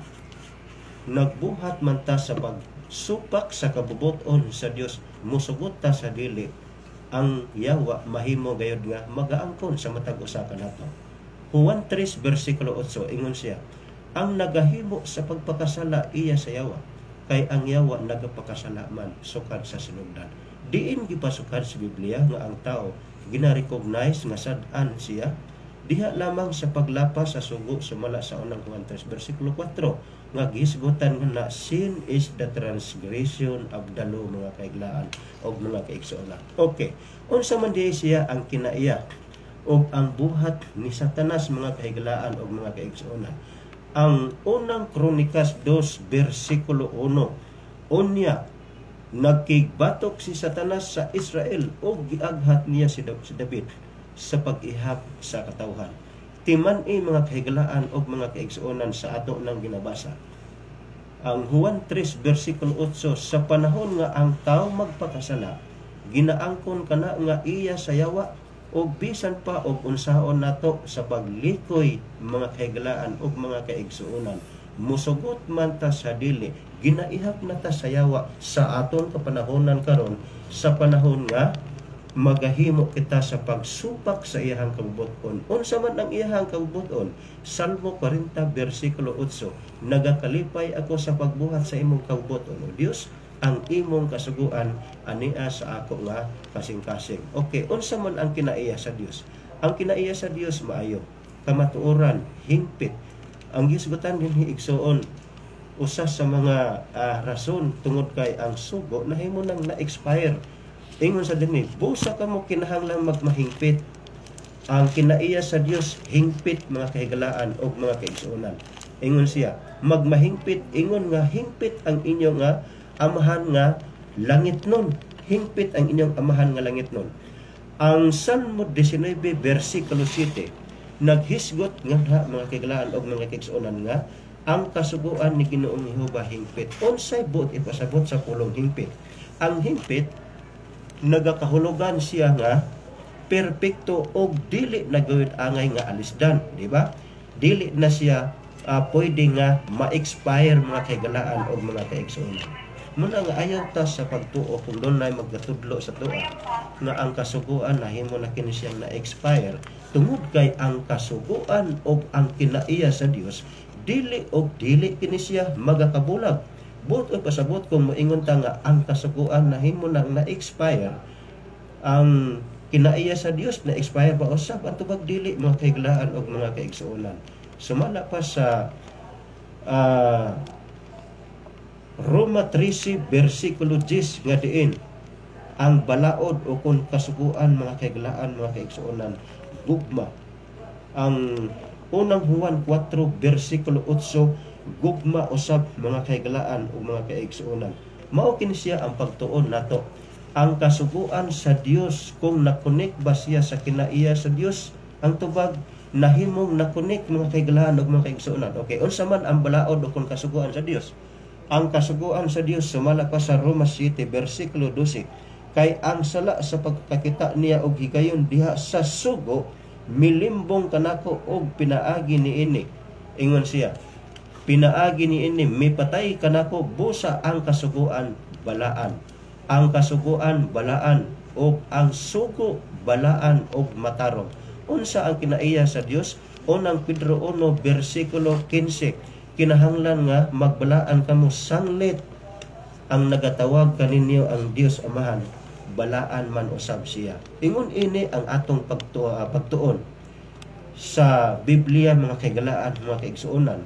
Nagbuhat man ta sa pagsupak sa kabubuton sa Dios, musugot ta sa dili ang yawa mahimo gayud nga magaangkon sa matag usa kanato. Juan 3 versikulo 8 ingon siya, ang nagahimo sa pagpakasala iya sa yawa, kay ang yawa nagapakasala man sukad sa sinugdan. Diin gipasukad sa Biblia nga ang tao gina-recognize nga sad-an siya diha lamang sa paglapas sa sugo sumala sa unang Juan 3 versikulo 4 nga gisgutan nga na sin is the transgression of the law mga kahiglaan o mga kaigsuonan. Okay, unsa man diay siya ang kinaiya o ang buhat ni Satanas mga kahiglaan o mga kaigsuonan. Ang unang Kronikas 2 versikulo 1 unya nagkigbatok si Satanas sa Israel o giaghat niya si David sa pag-ihap sa katawhan. Timan mga kahiglaan o mga kaigsuonan sa ato nang ginabasa. Ang Juan 3 versikulo 8 sa panahon nga ang tao magpakasala, ginaangkon kana nga iya sa yawa o bisan pa og unsaon nato sa paglikoy mga kahiglaan o mga kaigsuonan. Musugot man ta sa dili, ginaihap na ta sa yawa sa aton kapanahonan karon sa panahon nga magahimo kita sa pagsupak sa iyahang kabubuton. Unsa man ang iyahang kabubuton? Salmo 40 bersikulo 8, nagakalipay ako sa pagbuhat sa imong kabubuton, O Dios, ang imong kasuguan ania sa ako nga kasing-kasing. Okay, unsa man ang kinaiya sa Dios? Ang kinaiya sa Dios maayo, kamatuoran, hingpit. Ang gisgutan dinhi igsoon, usa sa mga rason tungod kay ang sugo nahimo nang na-expire. Ingon sa dinhi, busa ka mo kinahanglang magmahingpit. Ang kinaiya sa Dios hingpit mga kahigalaan o mga kaigsuonan. Ingon siya, magmahingpit, ingon nga hingpit ang inyo nga amahan nga langit nun. Hingpit ang inyong amahan nga langit nun. Ang Salmo 19 bersikulo 7, naghisgot nga mga kahigalaan o mga kaigsuonan nga ang kasuguan ni Ginoong Jehova hingpit. Unsay buot ipasabot sa pulong hingpit? Ang hingpit nagakahulugan siya nga perpekto og dili na gawid angay nga alisdan, di ba? Dili na siya pwede nga ma-expire mga kahigalaan o mga kaigsuonan. Muna nga ayaw ta sa pagtuo kung doon na magkatudlo sa tuwa nga ang kasuguan na himo na kini siyang na-expire tungod kay ang kasuguan o ang kinaiya sa Dios dili kini siya magakabulag. Buot o pasabot kung moingon ta nga ang kasuguan na himo nang na-expire, ang kinaiya sa Dios na expire pa usab ang tubag dili mga kahigalaan o mga kaigsuonan. Sumala pa sa Roma 13 bersikulo 10 nga diin, ang balaod o kung kasuguan mga kahigalaan mga kaigsuonan gugma. Ang unang Juan 4 bersikulo 8, gugma usab mga kahigalaan o mga kaigsuonan. Mao kini siya ang pagtuon nato. Ang kasuguan sa Dios, kung nakonek ba siya sa kinaiya sa Dios, ang tubag nahimong nakonek mga kahigalaan o mga kaigsuonan. Okay, unsa man ang balaod o kung kasuguan sa Dios? Ang kasuguan sa Dios sumala pa sa Roma 7 bersikulo 12, kay ang sala sa pagkakita niya og higayon diha sa sugo milimbong kanako og pinaagi niini. Ingon siya, pinaagi niini mipatay kanako busa ang kasuguan balaan. Ang kasuguan balaan o ang sugo balaan og matarong. Unsa ang kinaiya sa Dios? Unang Pedro 1 bersikulo 15, kinahanglan nga magbalaan kamo sanglit. Ang nagatawag kaninyo ang Dios Amahan, balaan man usab siya. Ingon ini ang atong pagtuon sa Biblia mga kahigalaan, mga kaigsuonan,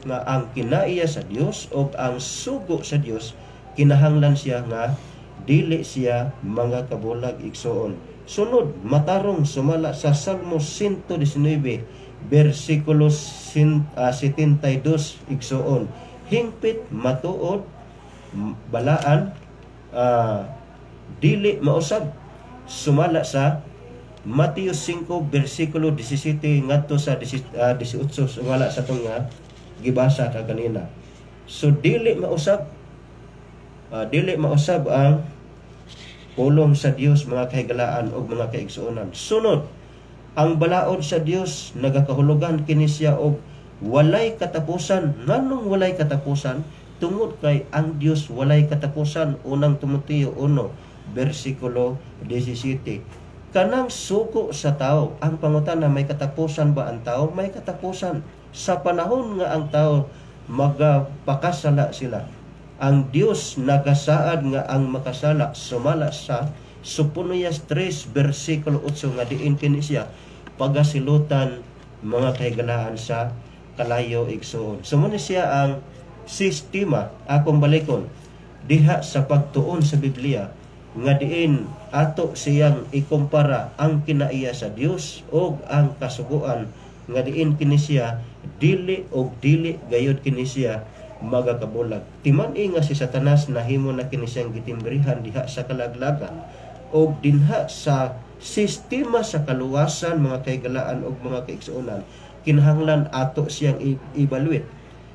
nga ang kinaiya sa Dios o ang sugo sa Dios kinahanglan siya nga dili siya mga kabulag igsuon. Sunod, matarong sumala sa Salmo 119 bersikulo 72 igsuon, hingpit matuod balaan dili mausab. Sumala sa Mateo 5 bersikulo 17 ngadto sa 18 sumala sa tong nga gibasa ka kanina. So dili mausab ang pulong sa Dios mga kahigalaan o mga kaigsuonan. Sunod, ang balaod sa Dios nagakahulugan kini siya og walay katapusan. Nganong walay katapusan? Tungod kay ang Dios walay katapusan. Unang Timoteo 1 bersikulo 17. Kanang suko sa tao, ang pangutana, may katapusan ba ang tao? May katapusan. Sa panahon nga ang tao magpakasala sila, ang Dios nagasaad nga ang makasala. Sumala sa Sophonias 3 bersikulo 8 nga diin kini siya pagasilutan mga kahigalaan sa kalayo igsuon. Sumuni siya ang sistema akong balikon diha sa pagtuon sa Biblia nga diin ato siyang ikumpara ang kinaiya sa Dios o ang kasuguan nga diin kini siya dili gayud kini siya magakabulag. Timan-i nga si Satanas nahimo na kini siyang gitimbrihan diha sa kalaglagan o dinha sa sistema sa kaluwasan mga kahigalaan o mga kaigsuonan. Kinahanglan ato siyang evaluate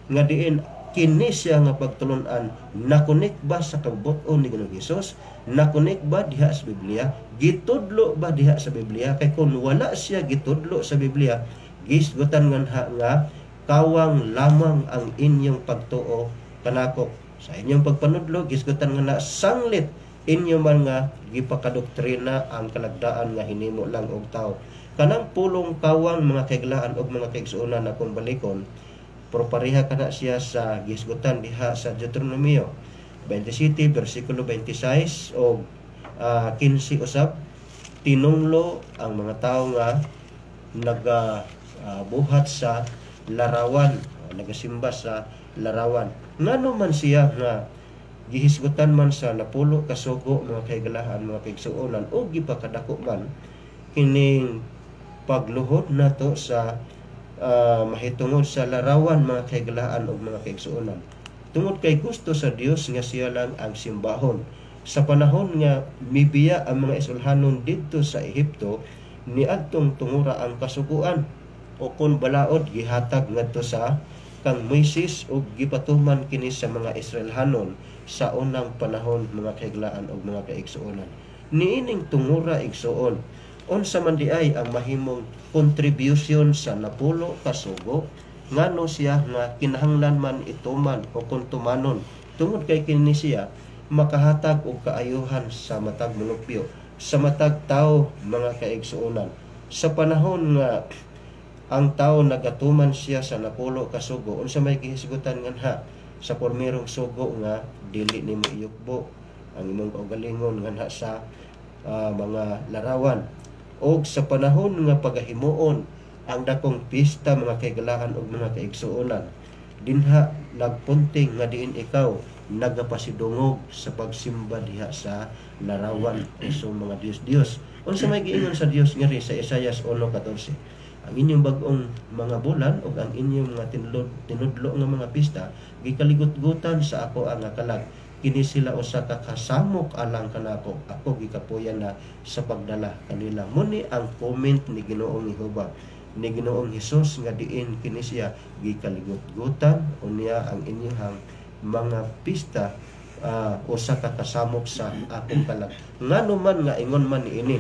nga diin kini siya nga pagtulunan nakonek ba sa kabubuton ni Ginoong Hesus, nakonek ba diha sa Biblia, gitudlo ba diha sa Biblia. Kay kung wala siya gitudlo sa Biblia, gisgutan nga kawang lamang ang inyong pagtuo kanako. Sa inyong pagpanudlo gisgutan nga na sanglit inyo man nga gipakadoktrina ang kalagdaan nga hinimo lang og tao. Kanang pulong kawang mga kaiglaan og mga kaigsuonan akong balikon, pero pareha kana siya sa gisgutan diha sa Deuteronomio 27 versikulo 26 o 15 usab. Tinunglo ang mga tao nga buhat sa larawan, nagasimba sa larawan. Ngano man siya nga gihisgutan man sa napulo kasugo mga kaigalahan, mga kaigsuonan o gipakadako man kining pagluhod nato sa mahitungod sa larawan mga kaigalahan o mga kaigsuonan. Tungod kay gusto sa Dios nga siya lang ang simbahon. Sa panahon nga mibiya ang mga Isulhanon didto sa Ehipto, niadtong tungura ang kasuguan o kun balaod gihatag ngadto sa kang Moises ug gipatuman kini sa mga Israelhanon sa unang panahon mga kaiglaan ug mga kaigsuonan. Niining tungura igsuon, unsa man diay ang mahimong contribution sa napulo kasugo, ngano siya nga kinahanglan man ituman o kuntumanon tungod kay kini siya makahatag og kaayuhan sa matag mulupyo, sa matag tao mga kaigsuonan. Sa panahon nga ang tao nagatuman siya sa napulo kasugo, unsa may gihisgutan nganha sa pormerong sugo nga dili nimo iyukbo ang imong kaugalingon nganha sa mga larawan. Og sa panahon nga pagahimuon ang dakong pista mga kaigalahan ug mga kaigsuonan, dinha nagpunting nga diin ikaw nagapasidungog sa pagsimba diha sa larawan so mga Dios. Unsa may giingon sa Dios ngari sa Isaias 1:14? Ang inyong bag-ong mga bulan o ang inyong mga tinudlo nga mga pista gikaligut-gutan sa ako ang akalag. Kini sila usa ka kasamok alang kanako, ako gikapuyan na sa pagdala kanila. Muni ang comment ni Ginoong Jehova, ni Ginoong Hesus nga diin kini siya gikaligut-gutan unya ang inyong mga pista usa ka kasamok sa akong kalag. Ngano man nga ingon man niini,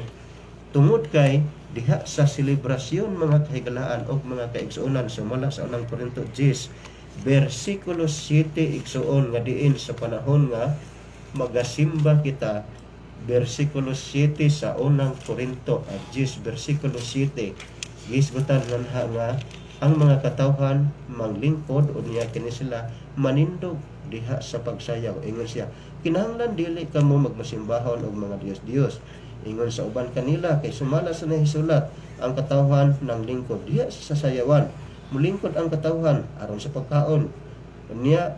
tungod kay diha sa selebrasyon mga kahigalaan o mga kaigsuonan sumala sa unang Korinto 10 versikulo 7 igsuon nga diin sa panahon nga magasimba kita, versikulo 7 sa unang Korinto 10 versikulo 7 gisgutan nga ang mga katawhan manglingkod o niya kini sila manindog diha sa pagsayaw. Ingon siya, kinahanglan dili kamo magmasimbahon og mga Dios. Ingon sa uban kanila kay sumala sa nahisulat ang katawhan ng lingkod diha sa sayawan. Mulingkod ang katawhan aron sa pagkaon. Niya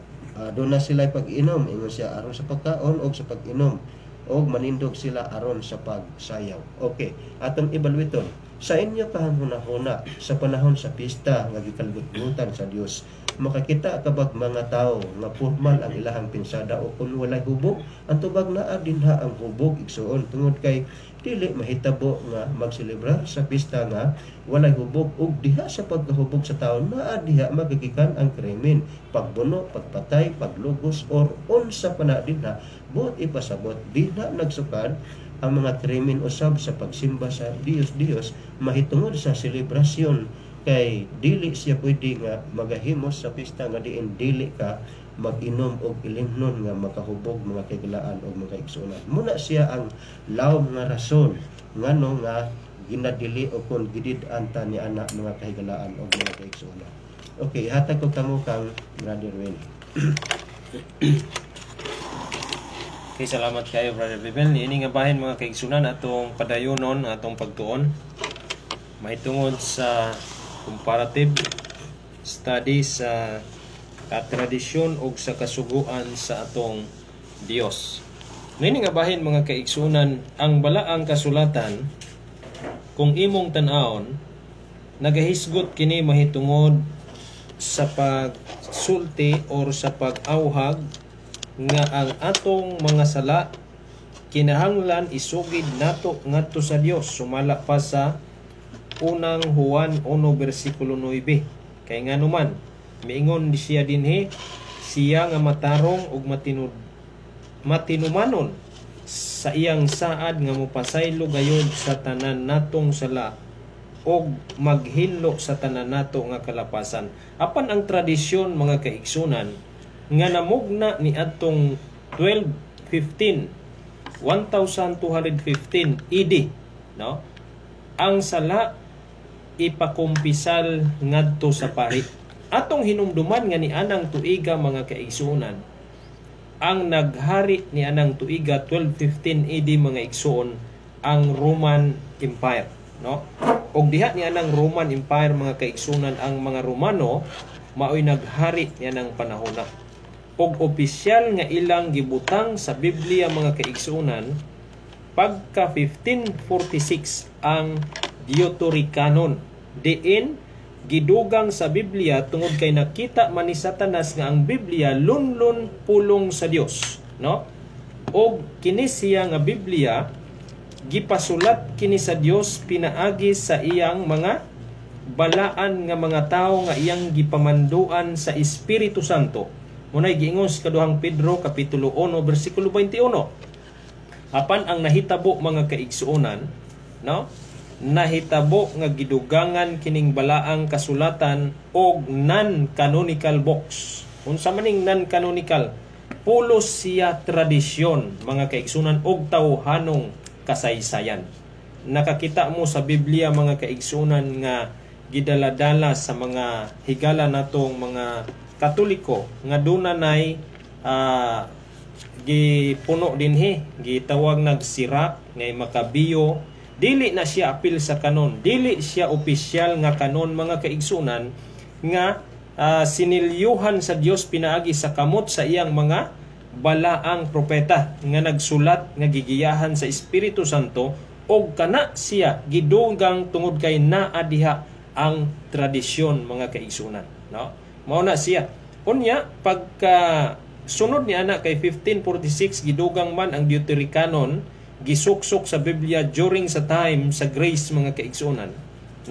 doon na sila pag-inom. Ingon siya aron sa pagkaon o sa pag-inom. O manindog sila aron sa pagsayaw. Okay, atong ebalwiton. Sa inyo kahunahuna sa panahon sa pista nga gikalbutan sa Dios, makakita kabag mga tao nga formal ang ilahang pinsada o kung walay hubog, ang tubag naa dinha ang hubog igsuon tungod kay dili mahitabo nga magselebrar sa pista nga walay hubog ug diha sa pagkahubog sa tawo naa diha magagikan ang krimen, pagbuno, pagpatay, paglugos or unsa pa na dinha buot ipasabot dinha nagsukad ang mga krimen usab sa pagsimba sa Dios mahitungod sa selebrasyon kay dili siya pwede nga magahimos sa pista nga diin dili ka mag-inom og ilimnon nga makahubog mga kaiglaan o mga kaigsuonan. Muna siya ang lawom nga rason ngano nga ginadili o kon gidid-anta ni anak mga kahigalaan o mga kaigsuonan. Okay, hatag ko kamo kang Brother Wayne. Okay, salamat kayo Brother Bibel. Ini nga bahin mga kaigsunan atong padayonon atong pagtuon mahitungod sa comparative study sa katradisyon o sa kasuguan sa atong Dios. Ini nga bahin mga kaigsunan, ang balaang kasulatan kung imong tan-awon nagahisgot kini mahitungod sa pagsulti or sa pag-awhag nga ang atong mga sala kinahanglan isugid nato ngadto sa Dios sumala pa sa unang Juan 1 versikulo 9 kay nganuman miingon siya dinhi siya nga matarong ug matinumanon sa iyang saad nga mopasaylo gayud sa tanan natong sala og maghilo sa tanan nato nga kalapasan. Apan ang tradisyon mga kaigsunan nga namugna ni atong 12:15 1215 AD, no? Ang sala ipakumpisal ngadto sa pari. Atong hinumduman nga ni anang tuiga mga kaigsuonan, ang naghari ni anang tuiga 1215 AD mga igsuon ang Roman Empire, no? Og diha ni anang Roman Empire mga kaigsuonan, ang mga Romano maoy naghari ni anang panahona. Og opisyal nga ilang gibutang sa Biblia mga kaigsuonan pagka 1546 ang Deuterocanon, diin gidugang sa Biblia tungod kay nakita man ni Satanas nga ang Biblia lunlun pulong sa Dios, no? Og kini siya nga Biblia gipasulat kini sa Dios pinaagi sa iyang mga balaan nga mga tawo nga iyang gipamanduan sa Espiritu Santo. Munay giingon sa kaduhang Pedro kapitulo 1 bersikulo 21. Apan ang nahitabo mga kaigsuonan, no? Nahitabo nga gidugangan kining balaang kasulatan og non-canonical books. Unsa maning non-canonical? Pulos siya tradisyon mga kaigsuonan og tawhanong kasaysayan. Nakakita mo sa Biblia mga kaigsuonan nga gidaladala sa mga higala natong mga Katoliko nga dunay gipuno dinhi, gitawag nagsirak ngay Makabiyo. Dili na siya apil sa kanon, dili siya opisyal nga kanon mga kaigsunan nga sinilyuhan sa Dios pinaagi sa kamot sa iyang mga balaang propeta nga nagsulat nga gigiyahan sa Espiritu Santo, og kana siya gidugang tungod kay naa diha ang tradisyon mga kaigsunan, no? Mao na siya. Unya pagka sunod ni ana kay 1546 gidugang man ang Deuterocanon, gisuksok sa Biblia during sa time sa grace mga kaigsunan,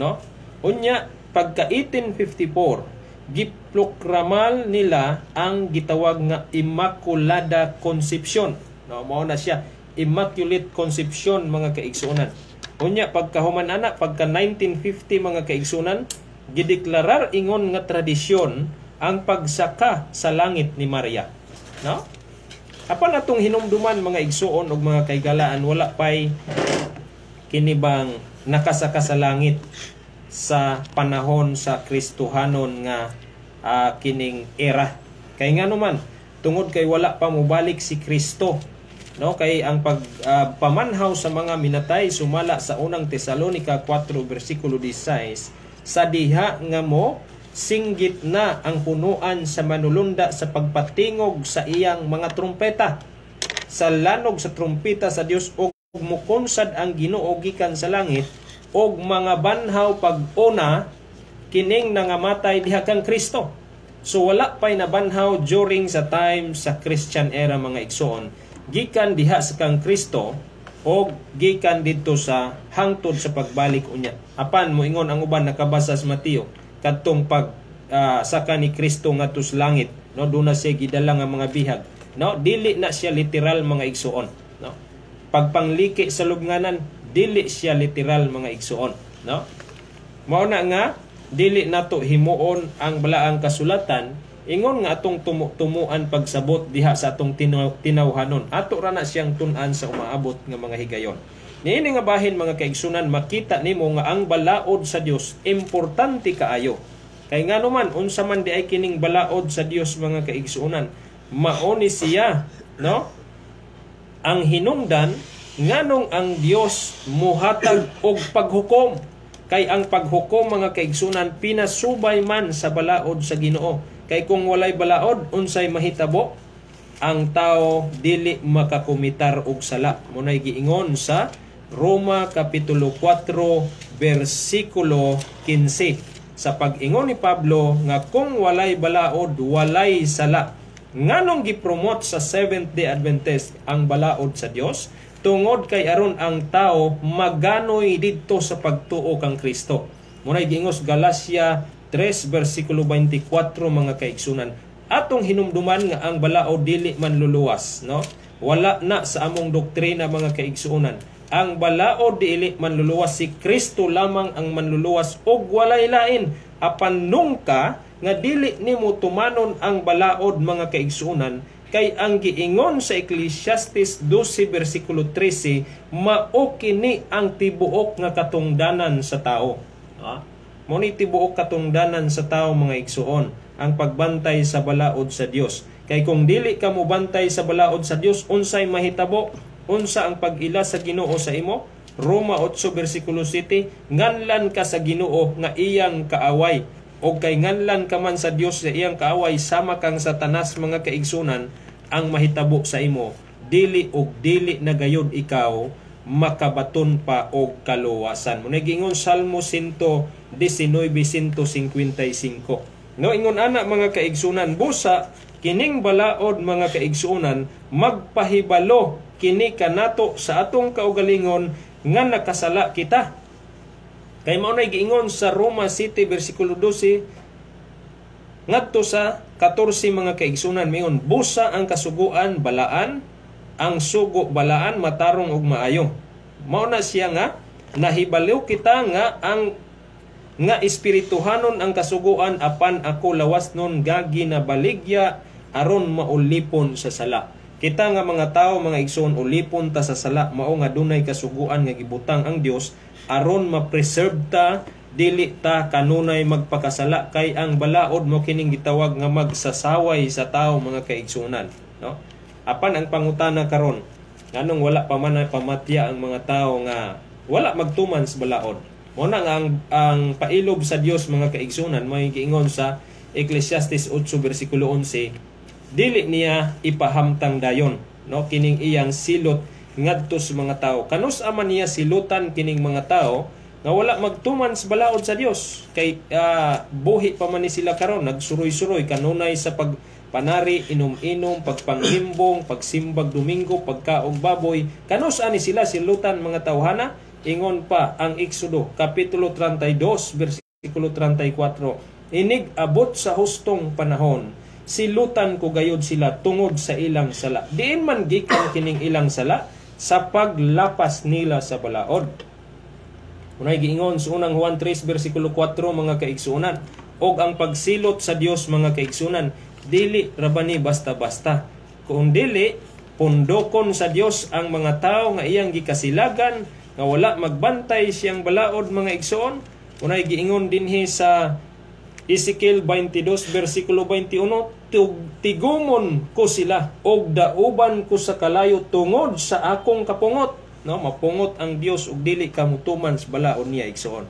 no? Unya pagka 1854 giproklamal nila ang gitawag nga Immaculada Conception, no? Mao na siya, Immaculate Conception mga kaigsunan. Unya pagkahuman ana pagka 1950 mga kaigsunan gideklarar ingon nga tradisyon ang pagsaka sa langit ni Maria, no? Apan atong hinumduman mga igsuon og mga kaigalaan, wala pay kinibang nakasaka sa langit sa panahon sa Kristohanon nga kining era. Kay nga naman tungod kay wala pa mobalik si Kristo, no? Kay ang pamanhaw sa mga minatay sumala sa unang Tesalonica 4 bersikulo 16, sa diha nga mo singgit na ang punuan sa manulunda sa pagpatingog sa iyang mga trumpeta. Sa lanog sa trumpeta sa Dios og mukonsad ang Ginoo gikan sa langit, og mga banhaw pag-una kining nangamatay diha kang Kristo. So wala pay nabanhaw during sa time sa Christian era mga igsoon, gikan diha sa kang Kristo og gikan didto sa hangtod sa pagbalik unya. Apan moingon ang uban nakabasa sa Mateo kadtong pag saka ni Kristo ngadto sa langit, no? Doon na siya gidala nga mga bihag, no? Dili na siya literal mga igsuon, no? Pagpangliki sa lubnganan, dili siya literal mga igsuon, no? Mao na nga dili nato himuon ang balaang kasulatan ingon nga atong tumuan pagsabot diha sa atong tinawhanon. Ato ra na siyang tun-an sa umaabot nga mga higayon. Niini nga bahin mga kaigsunan, makita nimo nga ang balaod sa Dios importante kaayo. Kay nga naman unsa man di ay kining balaod sa Dios mga kaigsunan, mao ni siya, no? Ang hinungdan nganong ang Dios muhatag og paghukom. Kay ang paghukom mga kaigsunan pinasubay man sa balaod sa Ginoo. Kay kung walay balaod unsay mahitabo? Ang tao dili makakumitar og sala. Munay giingon sa Roma kapitulo 4 bersikulo 15. Sa pag-ingon ni Pablo nga kung walay balaod, walay sala. Nganong gipromote sa Seventh-day Adventist ang balaod sa Dios? Tungod kay aron ang tao maganoy didto sa pagtuo kang Kristo. Munay giingos Galacia 3 bersikulo 24 mga kaigsunan. Atong hinumduman nga ang balaod dili man luluwas, no? Wala na sa among doktrina mga kaigsunan. Ang balaod dili manluluwas, si Kristo lamang ang manluluwas og walay lain. Apan nungka nga dili nimo tumanon ang balaod mga kaigsunan, Kay ang giingon sa Ecclesiastes 12 versikulo 13, mao kini ang tibuok nga katungdanan sa tao. Mao ni tibuok katungdanan sa tao mga igsuon, ang pagbantay sa balaod sa Dios. Kay kung dili ka mo bantay sa balaod sa Dios, unsay mahitabo? Unsa ang pag-ila sa Ginoo sa imo? Roma 8 versikulo 7, nganlan ka sa Ginoo nga iyang kaaway, o kay nganlan ka man sa Dios sa iyang kaaway, sama kang Satanas mga kaigsunan. Ang mahitabo sa imo, dili og dili na gayud ikaw makabaton pa og kaluwasan. Muna gingon Salmo 119:155. No, ingon ana mga kaigsunan, busa kining balaod mga kaigsunan, magpahibalo kini kanato sa atong kaugalingon nga nakasala kita. Kay mao nay giingon sa Roma 7 versikulo 12 ngadto sa 14 mga kaigsunan, mayon busa ang kasuguan balaan, ang sugo balaan matarong og maayo. Mao na siya nga nahibaliw kita nga espirituhanon ang kasuguan, apan ako lawas nun gagi na baligya aron maulipon sa sala. Kita nga mga tao mga igsoon, ulipon ta sa sala, mao nga dunay kasuguan nga gibutang ang Dios aron ma-preserve ta, dili ta kanunay magpakasala. Kay ang balaod mo kining gitawag nga magsasaway sa tao mga kaigsunan, no? Apan ang pangutana karon, nganong wala pa man pamatya ang mga tao nga wala magtuman sa balaod? Mo na nga ang pailob sa Dios mga kaigsunan, may giingon sa Ecclesiastes 8 versikulo 11, dili niya ipahamtang dayon, no, kining iyang silot ngadto sa mga tao. Kanus aman niya silutan kining mga tao nga wala magtuman sa balaod sa Dios. Kay buhi pa man ni sila karon, nagsuroy-suroy kanunay sa pagpanari, inom-inom, pagpanghimbong, pagsimbag Domingo, pagkaog baboy. Kanus ani sila silutan mga tawhana? Ingon pa ang Exodo kapitulo 32 versikulo 34, inig abot sa hustong panahon, silutan ko gayod sila tungod sa ilang sala. Diin man gikan kining ilang sala? Sa paglapas nila sa balaod. Unay giingon sa unang Juan 3 versikulo 4 mga kaigsunan, og ang pagsilot sa Dios mga kaigsunan, dili rabani basta-basta. Kung dili, pundokon sa Dios ang mga tao nga iyang gikasilagan, nga wala magbantay siyang balaod mga igsoon. Unay giingon dinhi sa Ezekiel 22 versikulo 21, tigumon ko sila og dauban ko sa kalayo tungod sa akong kapungot. No, mapungot ang Dios ug dili ka mutuman sa balaod niya igsoon.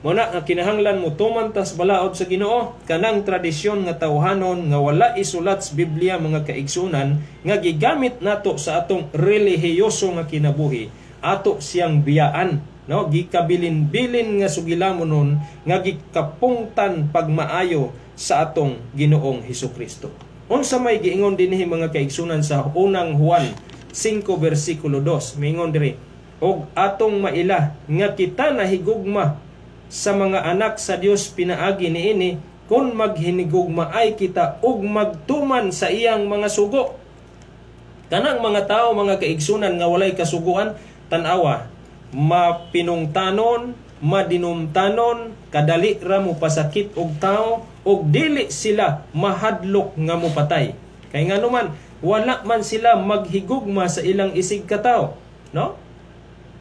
Muna nga kinahanglan mutuman ta sa balaod sa Ginoo, kanang tradisyon nga tawhanon nga wala isulat sa Biblia mga kaigsunan, nga gigamit nato sa atong relihiyoso nga kinabuhi, ato siyang biyaan, no, gikabilin-bilin nga sugilamonon nga gikapungtan pagmaayo sa atong Ginoong Hesukristo. Unsa may giingon dinhi mga kaigsunan sa unang Juan 5 versikulo 2, mingon diri, og atong maila nga kita nahigugma sa mga anak sa Dios pinaagi niini, kun maghinigugma ay kita ug magtuman sa iyang mga sugo. Kanang mga tao mga kaigsunan nga walay kasuguan, tan-awa, mapinungtanon, madinumtanon, kadali ra mo pasakit og tao, og dili sila mahadlok nga mo patay. Kay nganuman wala man sila maghigugma sa ilang isig katao, no?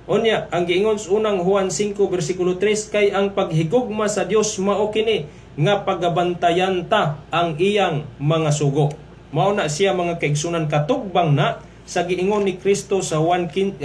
Unya ang giingon sa unang Juan 5 versikulo 3, kay ang paghigugma sa Dios mao kini nga pagabantayan ta ang iyang mga sugo. Mao na siya mga kaigsunan katugbang na sa giingon ni Kristo sa Juan 14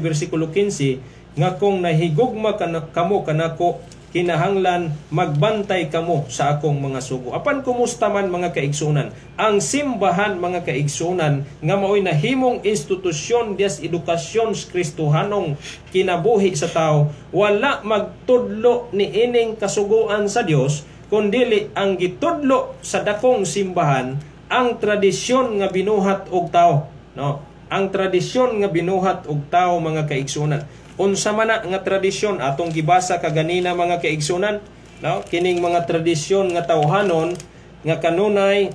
versikulo 15, nga kung nahigugma kamo kanako, kinahanglan magbantay kamo sa akong mga sugo. Apan kumusta man mga kaigsunan, ang simbahan mga kaigsunan nga maoy nahimong institusyon des edukasyon Kristohanong kinabuhi sa tao, wala magtudlo ni ining kasuguan sa Dios, kundili ang gitudlo sa dakong simbahan ang tradisyon nga binuhat og tao, no? Ang tradisyon nga binuhat og tao mga kaigsunan. Unsa man nga tradisyon atong gibasa kaganina mga kaigsunan, no? Kining mga tradisyon nga tawhanon nga kanunay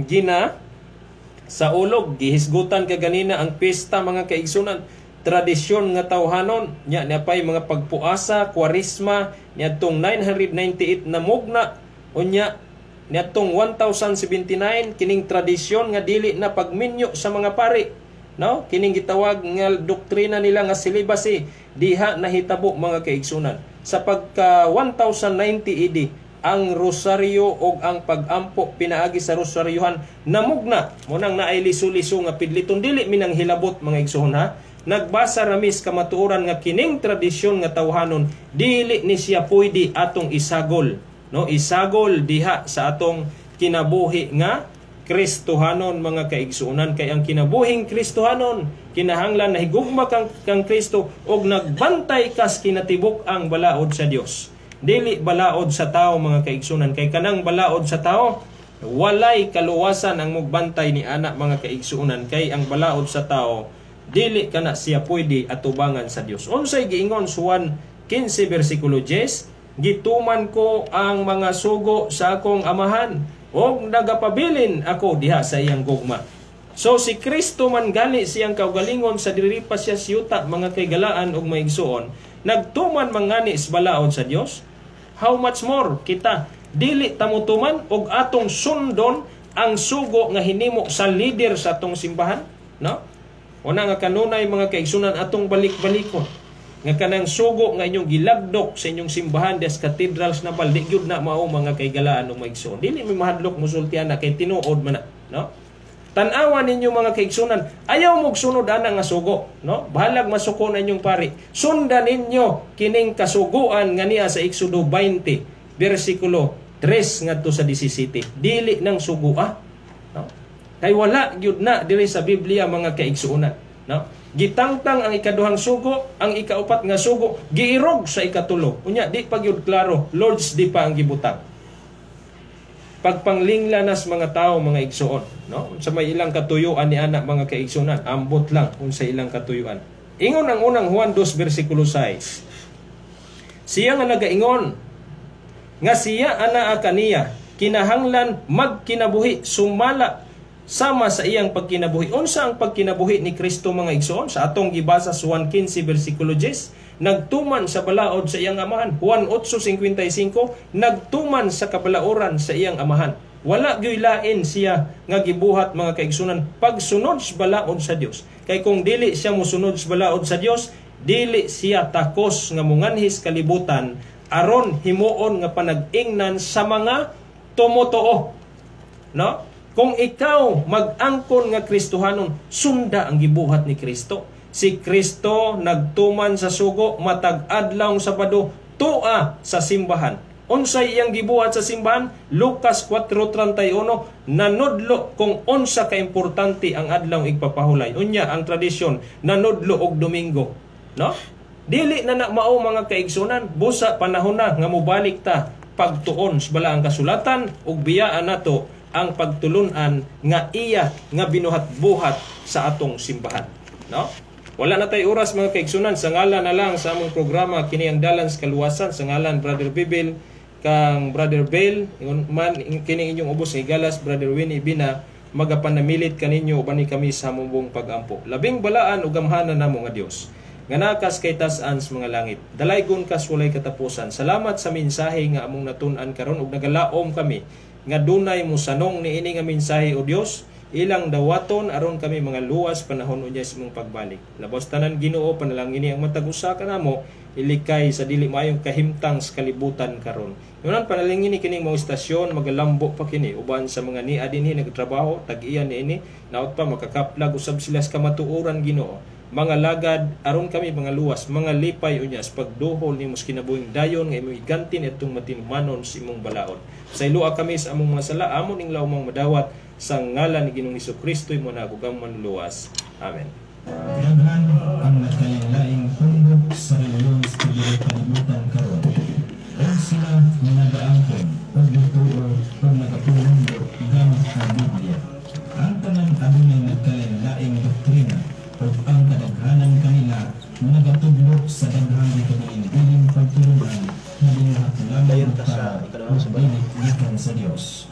gina sa ulog gihisgutan kaganina ang pista mga kaigsunan, tradisyon nga tawhanon nya napay mga pagpuasa, kwarisma niadtong 998 na mugna, unya niadtong 1079 kining tradisyon nga dili na pagminyo sa mga pari, no? Kining gitawag nga doktrina nila nga celibacy diha nahitabo mga kaigsunan. Sa pagka 1090 AD, ang rosaryo o ang pagampo pinaagi sa rosaryohan namugna mo nang naay liso-liso nga pidliton dili minang hilabot mga igsoon ha. Nagbasa ramis kamatuoran nga kining tradisyon nga tawhanon dili ni siya pwede atong isagol, no? Isagol diha sa atong kinabuhi nga Kristohanon mga kaigsuonan. Kay ang kinabuhing Kristohanon kinahanglan nahigugma kang Kristo og nagbantay kas kinatibuk ang balaod sa Dios, dili balaod sa tao mga kaigsuonan. Kay kanang balaod sa tao walay kaluwasan ang mugbantay ni ana mga kaigsuonan. Kay ang balaod sa tao dili kana siya pwede atubangan sa Dios. Unsay giingon sa Juan 15 bersikulo 10, gituman ko ang mga sugo sa akong amahan og nagapabilin ako diha sa iyang gugma. So si Kristo man gali siyang kaugalingon sa diri pa siya siyuta mga kaygalaan og maigsuon, nagtuman mangani is balaod sa Dios. How much more kita dili tamutuman og atong sundon ang sugo nga hinimo sa leader sa atong simbahan, no? Una nga kanunay mga kaigsunan atong balik-balikon nga kanang sugo nga inyong gilagdok sa inyong simbahan des cathedrals na baldi gyud na mao mga kaygalaan o maigsoon. Dili mi mahadlok musultian na kay tinuod man na, no? Tan-awan ninyo mga kaigsunan, ayaw mog sunod ana nga sugo, no? Bahalag masuko na inyong pari. Sundan ninyo kining kasuguan nga niya sa Exodo 20 bersikulo 3 ngadto sa 17. Dili nang sugo no? Kay wala gyud na diri sa Biblia mga kaigsuonan, no? Gitangtang ang ikaduhang sugo, ang ikaupat nga sugo giirog sa ikatulo. Unya di pa gyud klaro, Lord's di pa ang gibutang. Pagpanglinglanas mga tao mga igsuon, no? Sa may ilang katuyuan ni anak mga kaigsuonan, ambot lang unsa ilang katuyuan. Ingon ang unang Juan 2 bersikulo 6. Siya nga nagaingon nga siya ana kaniya kinahanglan magkinabuhi sumala sama sa iyang pagkinabuhi. Unsa ang pagkinabuhi ni Kristo mga igsoon? Sa atong gibasa sa Juan 15 bersikulo 10, nagtuman sa balaod sa iyang amahan. Juan 8:55, nagtuman sa kabalauran sa iyang amahan. Wala gyud lain siya nga gibuhat mga kaigsunan pagsunod sa balaod sa Dios. Kay kung dili siya mosunod sa balaod sa Dios, dili siya takos nga munganhis kalibutan aron himuon nga panag-ingnan sa mga tumotoo, no? Kung ikaw mag-angkon nga Kristohanon, sunda ang gibuhat ni Kristo. Si Kristo nagtuman sa sugo matag adlaw Sabado tua sa simbahan. Unsay iyang gibuhat sa simbahan? Lucas 4:31, nanudlo kung unsa ka importante ang adlaw igpapahulay. Unya ang tradisyon nanudlo og Domingo, no? Dili na mao mga kaigsunan, busa panahon na nga mobalik ta pagtuon sa balaang kasulatan ug biyaan nato ang pagtulunan nga iya nga binuhat-buhat sa atong simbahan, no? Wala na tay oras mga kaigsunan, sa ngalan na lang sa among programa kini ang dalan sa kaluwasan, sa ngalan Brother Bibil kang Brother Bell man kini inyong ubos nga galas Brother Winnie Bina, magapanamilit kaninyo ubani kami sa among pagampo. Labing balaan ug gamhanan namo nga Dios nga nakas kay tas-an sa mga langit. Dalaygon kas walay katapusan. Salamat sa mensahe nga among natun-an karon ug nagalaom kami nga dunay musanong niini nga mensahe o Dios, ilang dawaton aron kami mga luwas panahon unya sa mong pagbalik. Labos tanan Ginoo, panalangin ang matag usa kanamo ilikay sa dili maayong kahimtang sa kalibutan karon. Ngunang panalangin ni kining mga istasyon magalambo pa kini uban sa mga niya dinhi nagtrabaho tag-iya niini naot pa makakaplag usab sila sa kamatuoran Ginoo. Mga lagad aron kami mga luwas, mga lipay unya sa pagduhol ni mos kinabuhing dayon nga imong igantin etong matinumanon sa imong balaod. Sa ilua kami sa among mga sala, amon ning lawmang madawat sa ngalan ni Ginoong Hesukristo imo nagugang manluwas. Amen. Daghan ang nagkalain-laing pundok sa reliyon sa kalibutan karon. Ang sila nagaangkon ug nagtuo ug nagapulong gamit sa Biblia. Ang tanan adunay nagkalain-laing doktrina ug ang kadaghanan kanila nagatudlok sa daghang kanilang pagtulungan na binuhat lamang para sa Diyos.